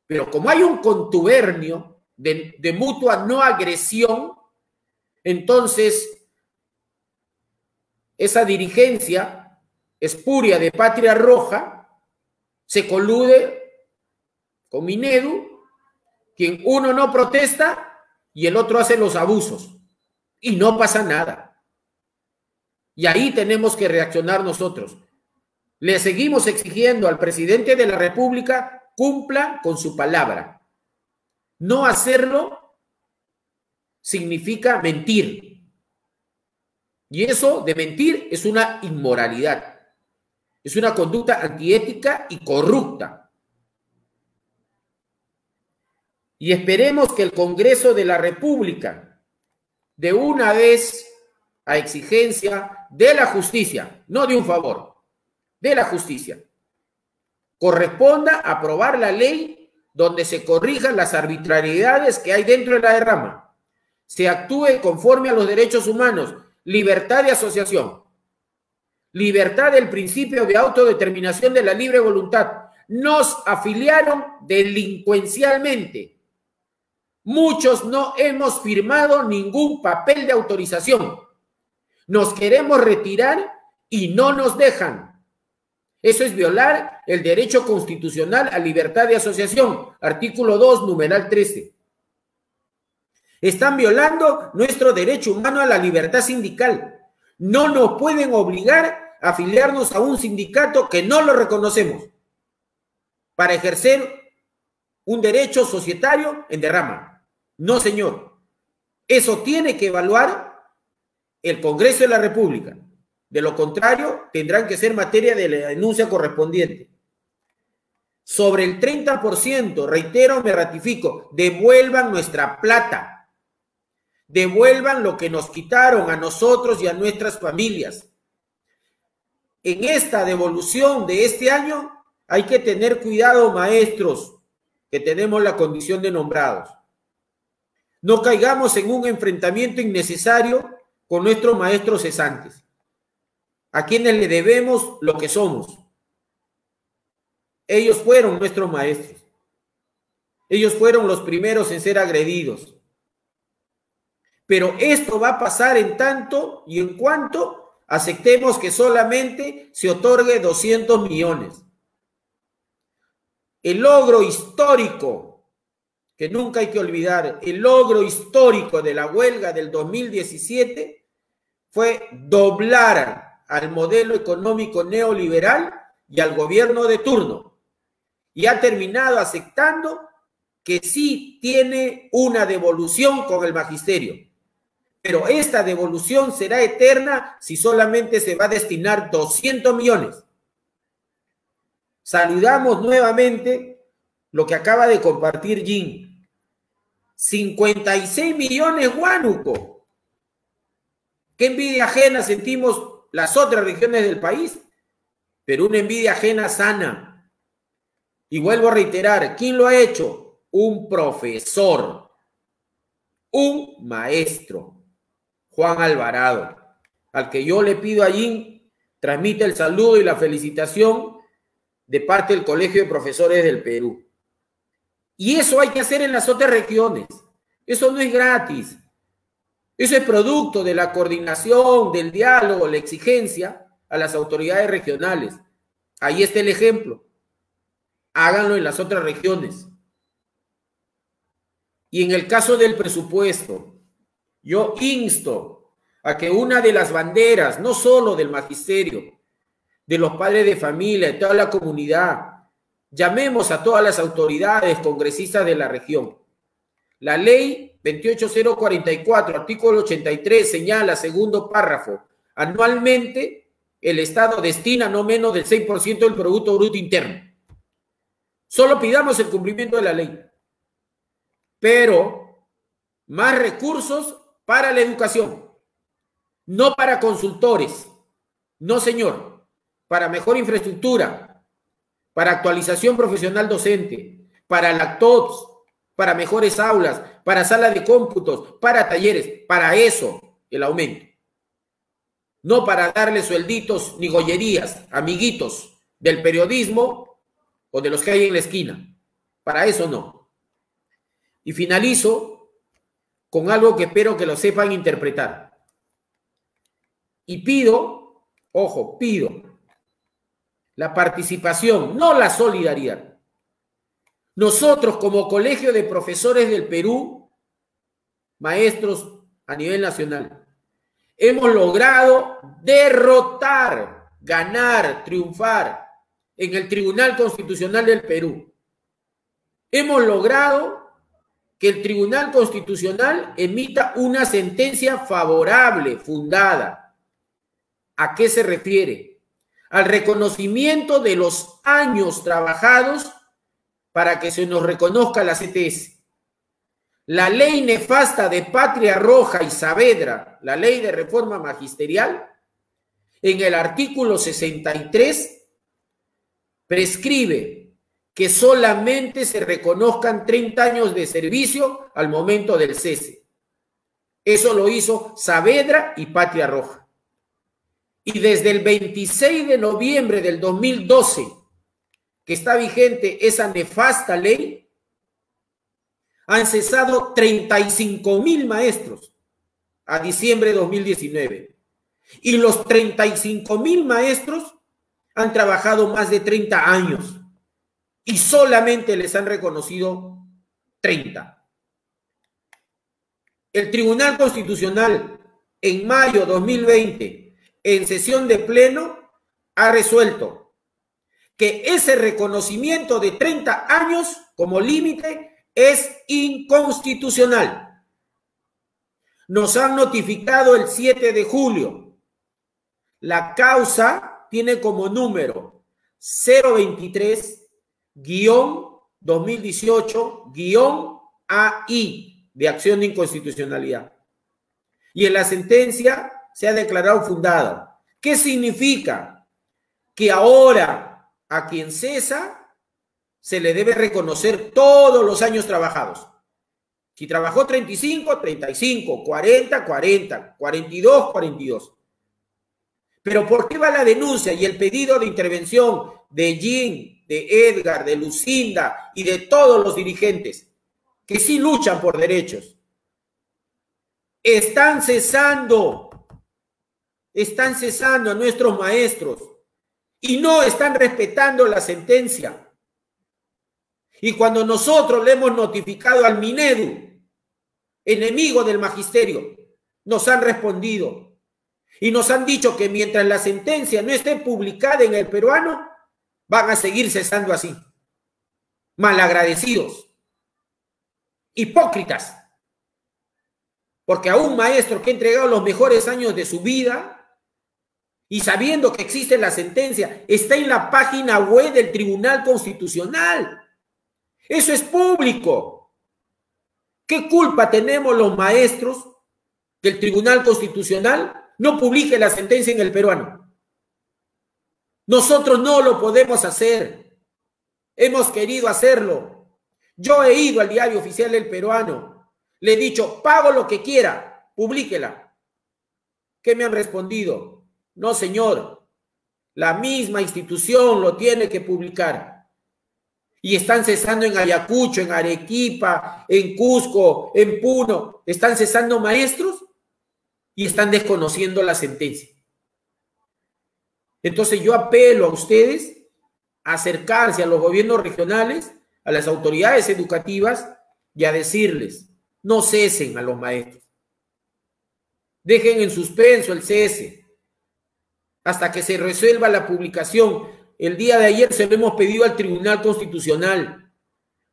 S5: pero como hay un contubernio de mutua no agresión, entonces esa dirigencia espuria de Patria Roja se colude con Minedu, quien uno no protesta y el otro hace los abusos y no pasa nada. Y ahí tenemos que reaccionar nosotros. Le seguimos exigiendo al presidente de la República cumpla con su palabra. No hacerlo significa mentir. Y eso de mentir es una inmoralidad. Es una conducta antiética y corrupta. Y esperemos que el Congreso de la República, de una vez a exigencia de la justicia, no de un favor, de la justicia, corresponda aprobar la ley donde se corrijan las arbitrariedades que hay dentro de la derrama, se actúe conforme a los derechos humanos, libertad de asociación, libertad del principio de autodeterminación de la libre voluntad. Nos afiliaron delincuencialmente. Muchos no hemos firmado ningún papel de autorización. Nos queremos retirar y no nos dejan. Eso es violar el derecho constitucional a libertad de asociación, artículo 2, numeral 13. Están violando nuestro derecho humano a la libertad sindical. No nos pueden obligar a afiliarnos a un sindicato que no lo reconocemos para ejercer un derecho societario en derrama. No, señor. Eso tiene que evaluar el Congreso de la República. De lo contrario, tendrán que ser materia de la denuncia correspondiente. Sobre el 30%, reitero, me ratifico, devuelvan nuestra plata. Devuelvan lo que nos quitaron a nosotros y a nuestras familias. En esta devolución de este año hay que tener cuidado, maestros, que tenemos la condición de nombrados. No caigamos en un enfrentamiento innecesario con nuestros maestros cesantes, a quienes le debemos lo que somos. Ellos fueron nuestros maestros. Ellos fueron los primeros en ser agredidos. Pero esto va a pasar en tanto y en cuanto aceptemos que solamente se otorgue 200 millones. el logro histórico, que nunca hay que olvidar, el logro histórico de la huelga del 2017 fue doblar al modelo económico neoliberal y al gobierno de turno. Y ha terminado aceptando que sí tiene una devolución con el magisterio. Pero esta devolución será eterna si solamente se va a destinar 200 millones. Saludamos nuevamente lo que acaba de compartir Jim. 56 millones Huánuco. Qué envidia ajena sentimos las otras regiones del país, pero una envidia ajena sana. Y vuelvo a reiterar, ¿quién lo ha hecho? Un profesor, un maestro, Juan Alvarado, al que yo le pido allí, transmite el saludo y la felicitación de parte del Colegio de Profesores del Perú. Y eso hay que hacer en las otras regiones. Eso no es gratis. Eso es producto de la coordinación, del diálogo, la exigencia a las autoridades regionales. Ahí está el ejemplo. Háganlo en las otras regiones. Y en el caso del presupuesto, yo insto a que una de las banderas, no solo del magisterio, de los padres de familia, de toda la comunidad, llamemos a todas las autoridades congresistas de la región. La ley 28044, artículo 83, señala, segundo párrafo, anualmente el Estado destina no menos del 6% del Producto Bruto Interno. Solo pidamos el cumplimiento de la ley. Pero más recursos para la educación, no para consultores, no señor, para mejor infraestructura, para actualización profesional docente, para lactots, para mejores aulas, para sala de cómputos, para talleres, para eso el aumento. No para darle suelditos ni gollerías, amiguitos del periodismo o de los que hay en la esquina. Para eso no. Y finalizo con algo que espero que lo sepan interpretar. Y pido, ojo, pido la participación, no la solidaridad. Nosotros como Colegio de Profesores del Perú, maestros a nivel nacional, hemos logrado derrotar, ganar, triunfar en el Tribunal Constitucional del Perú. Hemos logrado que el Tribunal Constitucional emita una sentencia favorable, fundada. ¿A qué se refiere? Al reconocimiento de los años trabajados para que se nos reconozca la CTS. La ley nefasta de Patria Roja y Saavedra, la ley de reforma magisterial, en el artículo 63, prescribe que solamente se reconozcan 30 años de servicio al momento del cese. Eso lo hizo Saavedra y Patria Roja. Y desde el 26 de noviembre del 2012, que está vigente esa nefasta ley, han cesado 35,000 maestros a diciembre de 2019. Y los 35,000 maestros han trabajado más de 30 años y solamente les han reconocido 30. El Tribunal Constitucional en mayo de 2020, en sesión de pleno, ha resuelto que ese reconocimiento de 30 años como límite es inconstitucional. Nos han notificado el 7 de julio. La causa tiene como número 023-2018-AI de acción de inconstitucionalidad. Y en la sentencia se ha declarado fundada. ¿Qué significa? Que ahora a quien cesa se le debe reconocer todos los años trabajados. Si trabajó 35, 35, 40, 40, 42, 42. Pero ¿por qué va la denuncia y el pedido de intervención de Jim, de Edgar, de Lucinda y de todos los dirigentes que sí luchan por derechos? Están cesando a nuestros maestros y no están respetando la sentencia. Y cuando nosotros le hemos notificado al Minedu, enemigo del magisterio, nos han respondido y nos han dicho que mientras la sentencia no esté publicada en el peruano, van a seguir cesando así. Malagradecidos, hipócritas, porque a un maestro que ha entregado los mejores años de su vida y sabiendo que existe la sentencia, está en la página web del Tribunal Constitucional. Eso es público. ¿Qué culpa tenemos los maestros que el Tribunal Constitucional no publique la sentencia en el peruano? Nosotros no lo podemos hacer. Hemos querido hacerlo. Yo he ido al Diario Oficial del Peruano. Le he dicho, pago lo que quiera, publíquela. ¿Qué me han respondido? No, señor. La misma institución lo tiene que publicar. Y están cesando en Ayacucho, en Arequipa, en Cusco, en Puno. Están cesando maestros y están desconociendo la sentencia. Entonces yo apelo a ustedes a acercarse a los gobiernos regionales, a las autoridades educativas y a decirles, no cesen a los maestros. Dejen en suspenso el cese hasta que se resuelva la publicación. El día de ayer se lo hemos pedido al Tribunal Constitucional.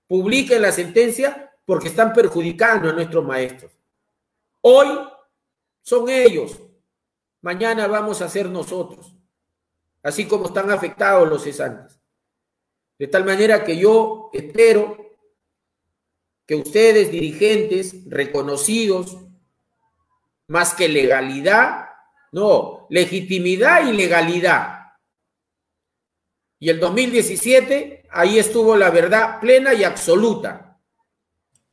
S5: Publiquen la sentencia porque están perjudicando a nuestros maestros. Hoy son ellos. Mañana vamos a ser nosotros. Así como están afectados los cesantes. De tal manera que yo espero que ustedes, dirigentes reconocidos, más que legalidad, no, legitimidad y legalidad. Y el 2017, ahí estuvo la verdad plena y absoluta.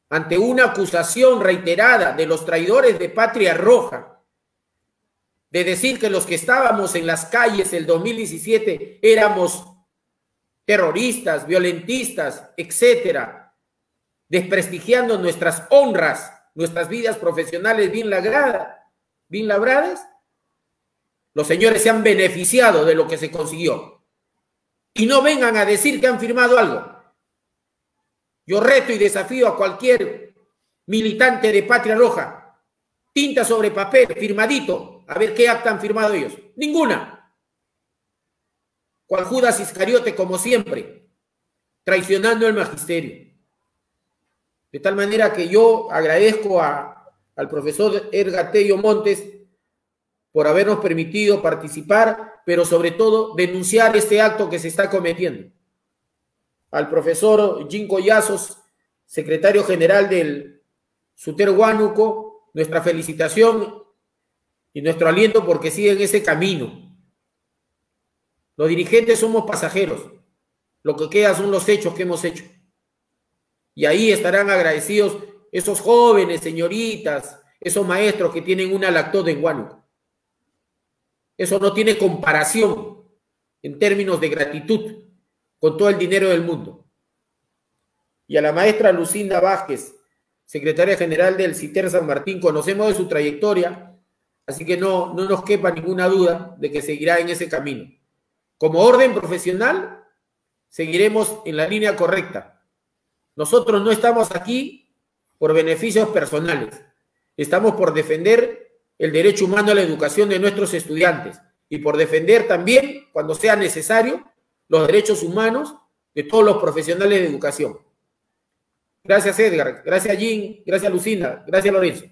S5: Ante una acusación reiterada de los traidores de Patria Roja, de decir que los que estábamos en las calles el 2017 éramos terroristas, violentistas, etcétera, desprestigiando nuestras honras, nuestras vidas profesionales bien labradas, los señores se han beneficiado de lo que se consiguió. Y no vengan a decir que han firmado algo. Yo reto y desafío a cualquier militante de Patria Roja, tinta sobre papel, firmadito, a ver qué acta han firmado ellos. Ninguna. Cual Judas Iscariote, como siempre, traicionando el magisterio. De tal manera que yo agradezco al profesor Edgar Tello Montes por habernos permitido participar, pero sobre todo denunciar este acto que se está cometiendo. Al profesor Jim Collazos, secretario general del SUTER Huánuco, nuestra felicitación y nuestro aliento porque siguen ese camino. Los dirigentes somos pasajeros, lo que queda son los hechos que hemos hecho. Y ahí estarán agradecidos esos jóvenes, señoritas, esos maestros que tienen una lactosa en Huánuco. Eso no tiene comparación en términos de gratitud con todo el dinero del mundo. Y a la maestra Lucinda Vázquez, secretaria general del CITER San Martín, conocemos de su trayectoria, así que no nos quepa ninguna duda de que seguirá en ese camino. Como orden profesional, seguiremos en la línea correcta. Nosotros no estamos aquí por beneficios personales, estamos por defender el derecho humano a la educación de nuestros estudiantes y por defender también, cuando sea necesario, los derechos humanos de todos los profesionales de educación. Gracias, Edgar. Gracias, Jim. Gracias, Lucinda. Gracias, Lorenzo.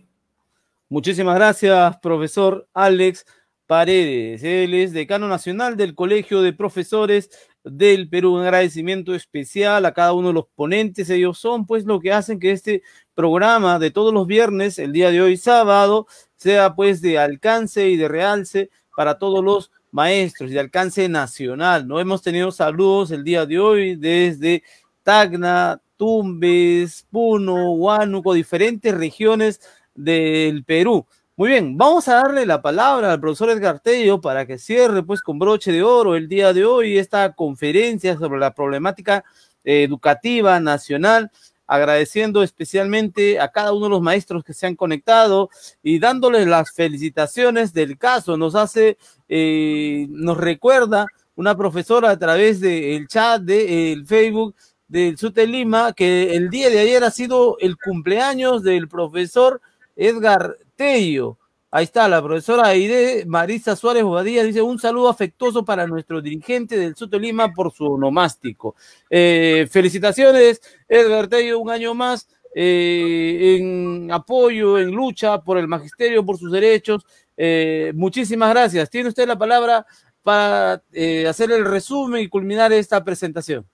S1: Muchísimas gracias, profesor Alex Paredes. Él es decano nacional del Colegio de Profesores del Perú. Un agradecimiento especial a cada uno de los ponentes. Ellos son, pues, lo que hacen que este programa de todos los viernes, el día de hoy, sábado, sea, pues, de alcance y de realce para todos los maestros y de alcance nacional. No hemos tenido saludos el día de hoy desde Tacna, Tumbes, Puno, Huánuco, diferentes regiones del Perú. Muy bien, vamos a darle la palabra al profesor Edgar Tello para que cierre, pues, con broche de oro el día de hoy esta conferencia sobre la problemática educativa nacional, agradeciendo especialmente a cada uno de los maestros que se han conectado y dándoles las felicitaciones del caso. Nos recuerda una profesora a través del chat del Facebook del SUTE Lima, que el día de ayer ha sido el cumpleaños del profesor Edgar Tello. Ahí está, la profesora Aide Marisa Suárez Bobadilla dice: un saludo afectuoso para nuestro dirigente del SUTE Lima por su onomástico. Felicitaciones, Edgar Tello, un año más en apoyo, en lucha por el magisterio, por sus derechos. Muchísimas gracias. Tiene usted la palabra para hacer el resumen y culminar esta presentación.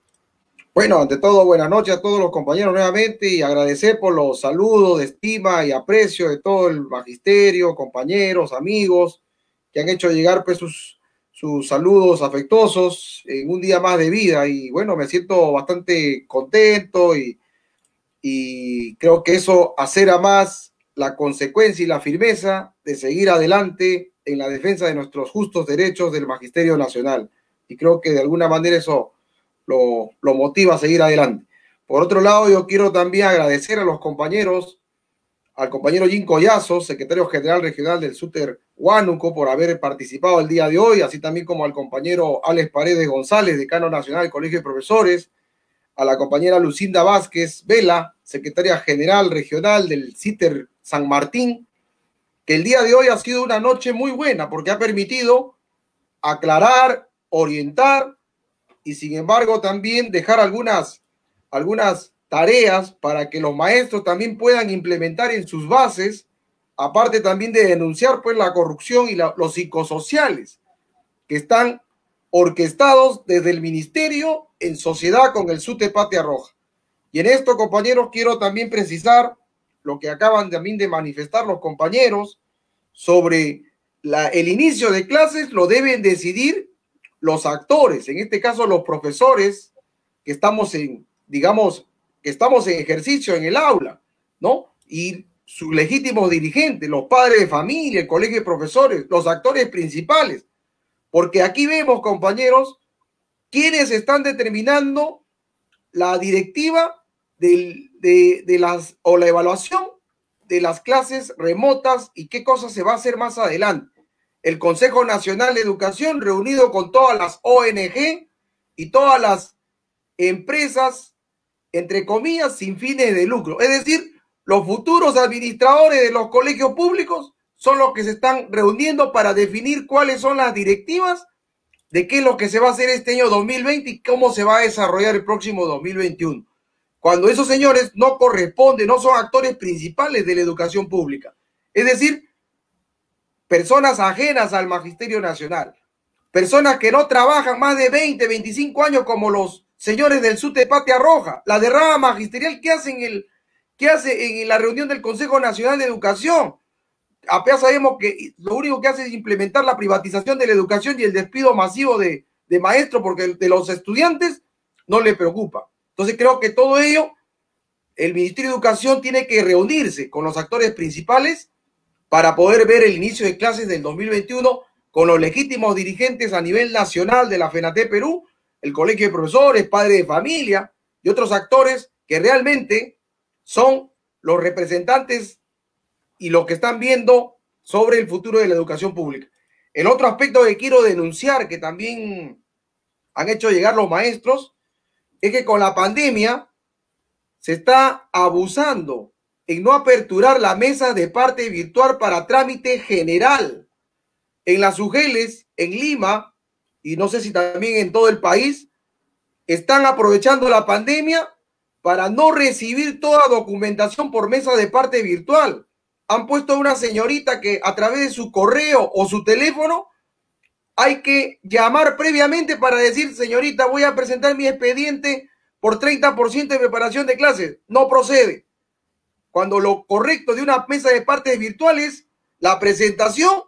S2: Bueno, ante todo, buenas noches a todos los compañeros nuevamente y agradecer por los saludos de estima y aprecio de todo el magisterio, compañeros, amigos que han hecho llegar pues sus saludos afectuosos en un día más de vida. Y bueno, me siento bastante contento y creo que eso acera más la consecuencia y la firmeza de seguir adelante en la defensa de nuestros justos derechos del Magisterio Nacional. Y creo que de alguna manera eso lo motiva a seguir adelante. Por otro lado, yo quiero también agradecer a los compañeros, al compañero Jim Collazo, secretario general regional del SUTER Huánuco, por haber participado el día de hoy, así también como al compañero Alex Paredes González, decano nacional del Colegio de Profesores, a la compañera Lucinda Vázquez Vela, secretaria general regional del SITER San Martín, que el día de hoy ha sido una noche muy buena porque ha permitido aclarar, orientar y sin embargo también dejar algunas tareas para que los maestros también puedan implementar en sus bases, aparte también de denunciar pues la corrupción y los psicosociales que están orquestados desde el ministerio en sociedad con el SUTE Patria Roja. Y en esto, compañeros, quiero también precisar lo que acaban también de manifestar los compañeros sobre el inicio de clases. Lo deben decidir los actores, en este caso los profesores que estamos en, digamos, que estamos en ejercicio en el aula, ¿no? Y sus legítimos dirigentes, los padres de familia, el colegio de profesores, los actores principales. Porque aquí vemos, compañeros, quiénes están determinando la directiva o la evaluación de las clases remotas y qué cosas se va a hacer más adelante. El Consejo Nacional de Educación, reunido con todas las ONG y todas las empresas, entre comillas, sin fines de lucro. Es decir, los futuros administradores de los colegios públicos son los que se están reuniendo para definir cuáles son las directivas de qué es lo que se va a hacer este año 2020 y cómo se va a desarrollar el próximo 2021. Cuando esos señores no corresponden, no son actores principales de la educación pública. Es decir, personas ajenas al Magisterio Nacional, personas que no trabajan más de 20, 25 años como los señores del SUTE Patria Roja. La derrama magisterial que hace en la reunión del Consejo Nacional de Educación. Apenas sabemos que lo único que hace es implementar la privatización de la educación y el despido masivo de maestros, porque de los estudiantes no le preocupa. Entonces creo que todo ello, el Ministerio de Educación tiene que reunirse con los actores principales para poder ver el inicio de clases del 2021 con los legítimos dirigentes a nivel nacional de la FENATE Perú, el Colegio de Profesores, padres de familia y otros actores que realmente son los representantes y los que están viendo sobre el futuro de la educación pública. El otro aspecto que quiero denunciar, que también han hecho llegar los maestros, es que con la pandemia se está abusando en no aperturar la mesa de parte virtual para trámite general. En las UGELES, en Lima, y no sé si también en todo el país, están aprovechando la pandemia para no recibir toda documentación por mesa de parte virtual. Han puesto a una señorita que a través de su correo o su teléfono hay que llamar previamente para decir: señorita, voy a presentar mi expediente por 30% de preparación de clases. No procede. Cuando lo correcto de una mesa de partes virtuales, la presentación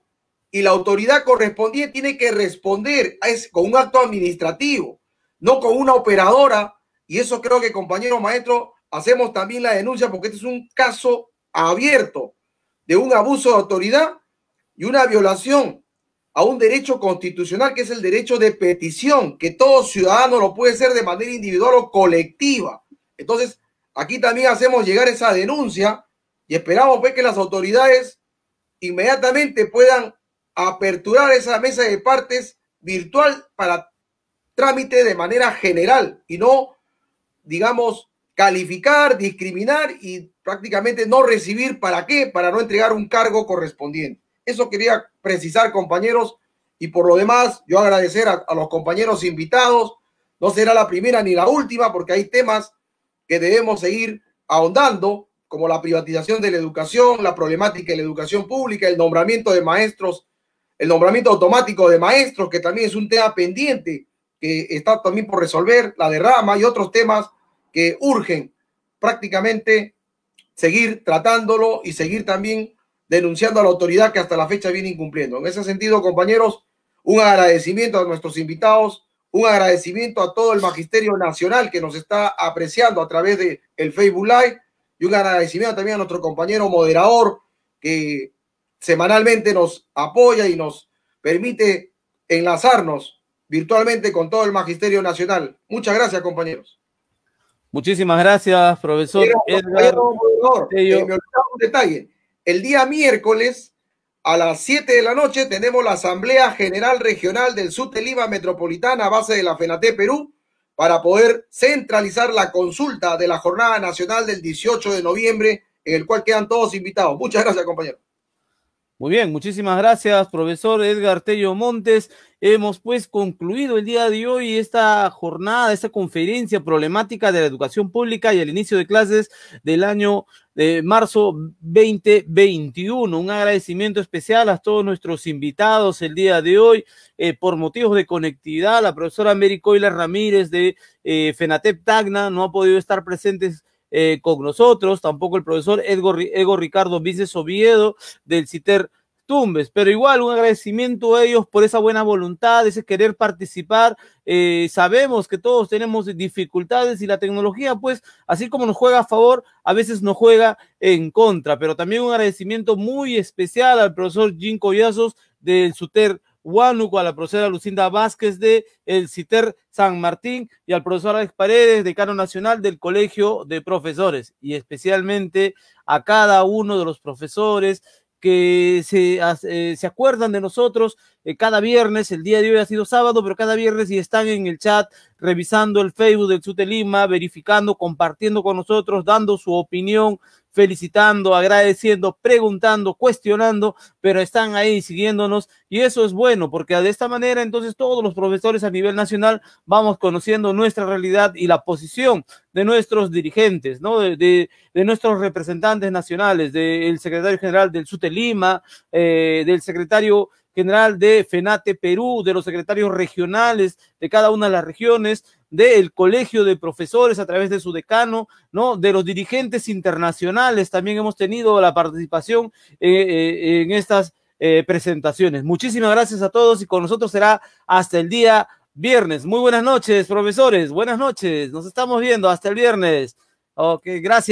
S2: y la autoridad correspondiente tiene que responder con un acto administrativo, no con una operadora. Y eso creo que, compañeros maestros, hacemos también la denuncia, porque este es un caso abierto de un abuso de autoridad y una violación a un derecho constitucional, que es el derecho de petición, que todo ciudadano lo puede hacer de manera individual o colectiva. Entonces, aquí también hacemos llegar esa denuncia y esperamos ver que las autoridades inmediatamente puedan aperturar esa mesa de partes virtual para trámite de manera general y no digamos, calificar, discriminar y prácticamente no recibir. ¿Para qué? Para no entregar un cargo correspondiente. Eso quería precisar, compañeros, y por lo demás yo agradecer a los compañeros invitados. No será la primera ni la última, porque hay temas que debemos seguir ahondando, como la privatización de la educación, la problemática de la educación pública, el nombramiento de maestros, el nombramiento automático de maestros, que también es un tema pendiente que está también por resolver, la derrama y otros temas que urgen prácticamente seguir tratándolo y seguir también denunciando a la autoridad que hasta la fecha viene incumpliendo. En ese sentido, compañeros, un agradecimiento a nuestros invitados, un agradecimiento a todo el Magisterio Nacional que nos está apreciando a través de el Facebook Live, y un agradecimiento también a nuestro compañero moderador que semanalmente nos apoya y nos permite enlazarnos virtualmente con todo el Magisterio Nacional. Muchas gracias, compañeros.
S1: Muchísimas gracias, profesor Edgar.
S2: Me olvidaba un detalle. El día miércoles a las 7 de la noche tenemos la Asamblea General Regional del Sur de Lima Metropolitana a base de la FENATEP Perú para poder centralizar la consulta de la Jornada Nacional del 18 de noviembre, en el cual quedan todos invitados. Muchas gracias, compañero.
S1: Muy bien, muchísimas gracias, profesor Edgar Tello Montes. Hemos pues concluido el día de hoy esta jornada, esta conferencia problemática de la educación pública y el inicio de clases del año de marzo 2021. Un agradecimiento especial a todos nuestros invitados el día de hoy. Por motivos de conectividad, la profesora Mary Coila Ramírez de FENATEP Tacna no ha podido estar presentes con nosotros, tampoco el profesor Edgar Ricardo Vices Oviedo del CITER Tumbes, pero igual un agradecimiento a ellos por esa buena voluntad, ese querer participar. Sabemos que todos tenemos dificultades y la tecnología, pues, así como nos juega a favor, a veces nos juega en contra, pero también un agradecimiento muy especial al profesor Jim Collazos del CITER Huánuco, a la profesora Lucinda Vázquez de el CITER San Martín y al profesor Alex Paredes, decano nacional del Colegio de Profesores, y especialmente a cada uno de los profesores que se acuerdan de nosotros cada viernes. El día de hoy ha sido sábado, pero cada viernes y están en el chat revisando el Facebook del SUTE Lima, verificando, compartiendo con nosotros, dando su opinión, felicitando, agradeciendo, preguntando, cuestionando, pero están ahí siguiéndonos, y eso es bueno, porque de esta manera entonces todos los profesores a nivel nacional vamos conociendo nuestra realidad y la posición de nuestros dirigentes, ¿no? De nuestros representantes nacionales, del secretario general del SUTE Lima, del secretario general de FENATEP Perú, de los secretarios regionales de cada una de las regiones, del colegio de profesores a través de su decano, ¿no? De los dirigentes internacionales. También hemos tenido la participación en estas presentaciones. Muchísimas gracias a todos, y con nosotros será hasta el día viernes. Muy buenas noches, profesores. Buenas noches. Nos estamos viendo hasta el viernes. Ok, gracias.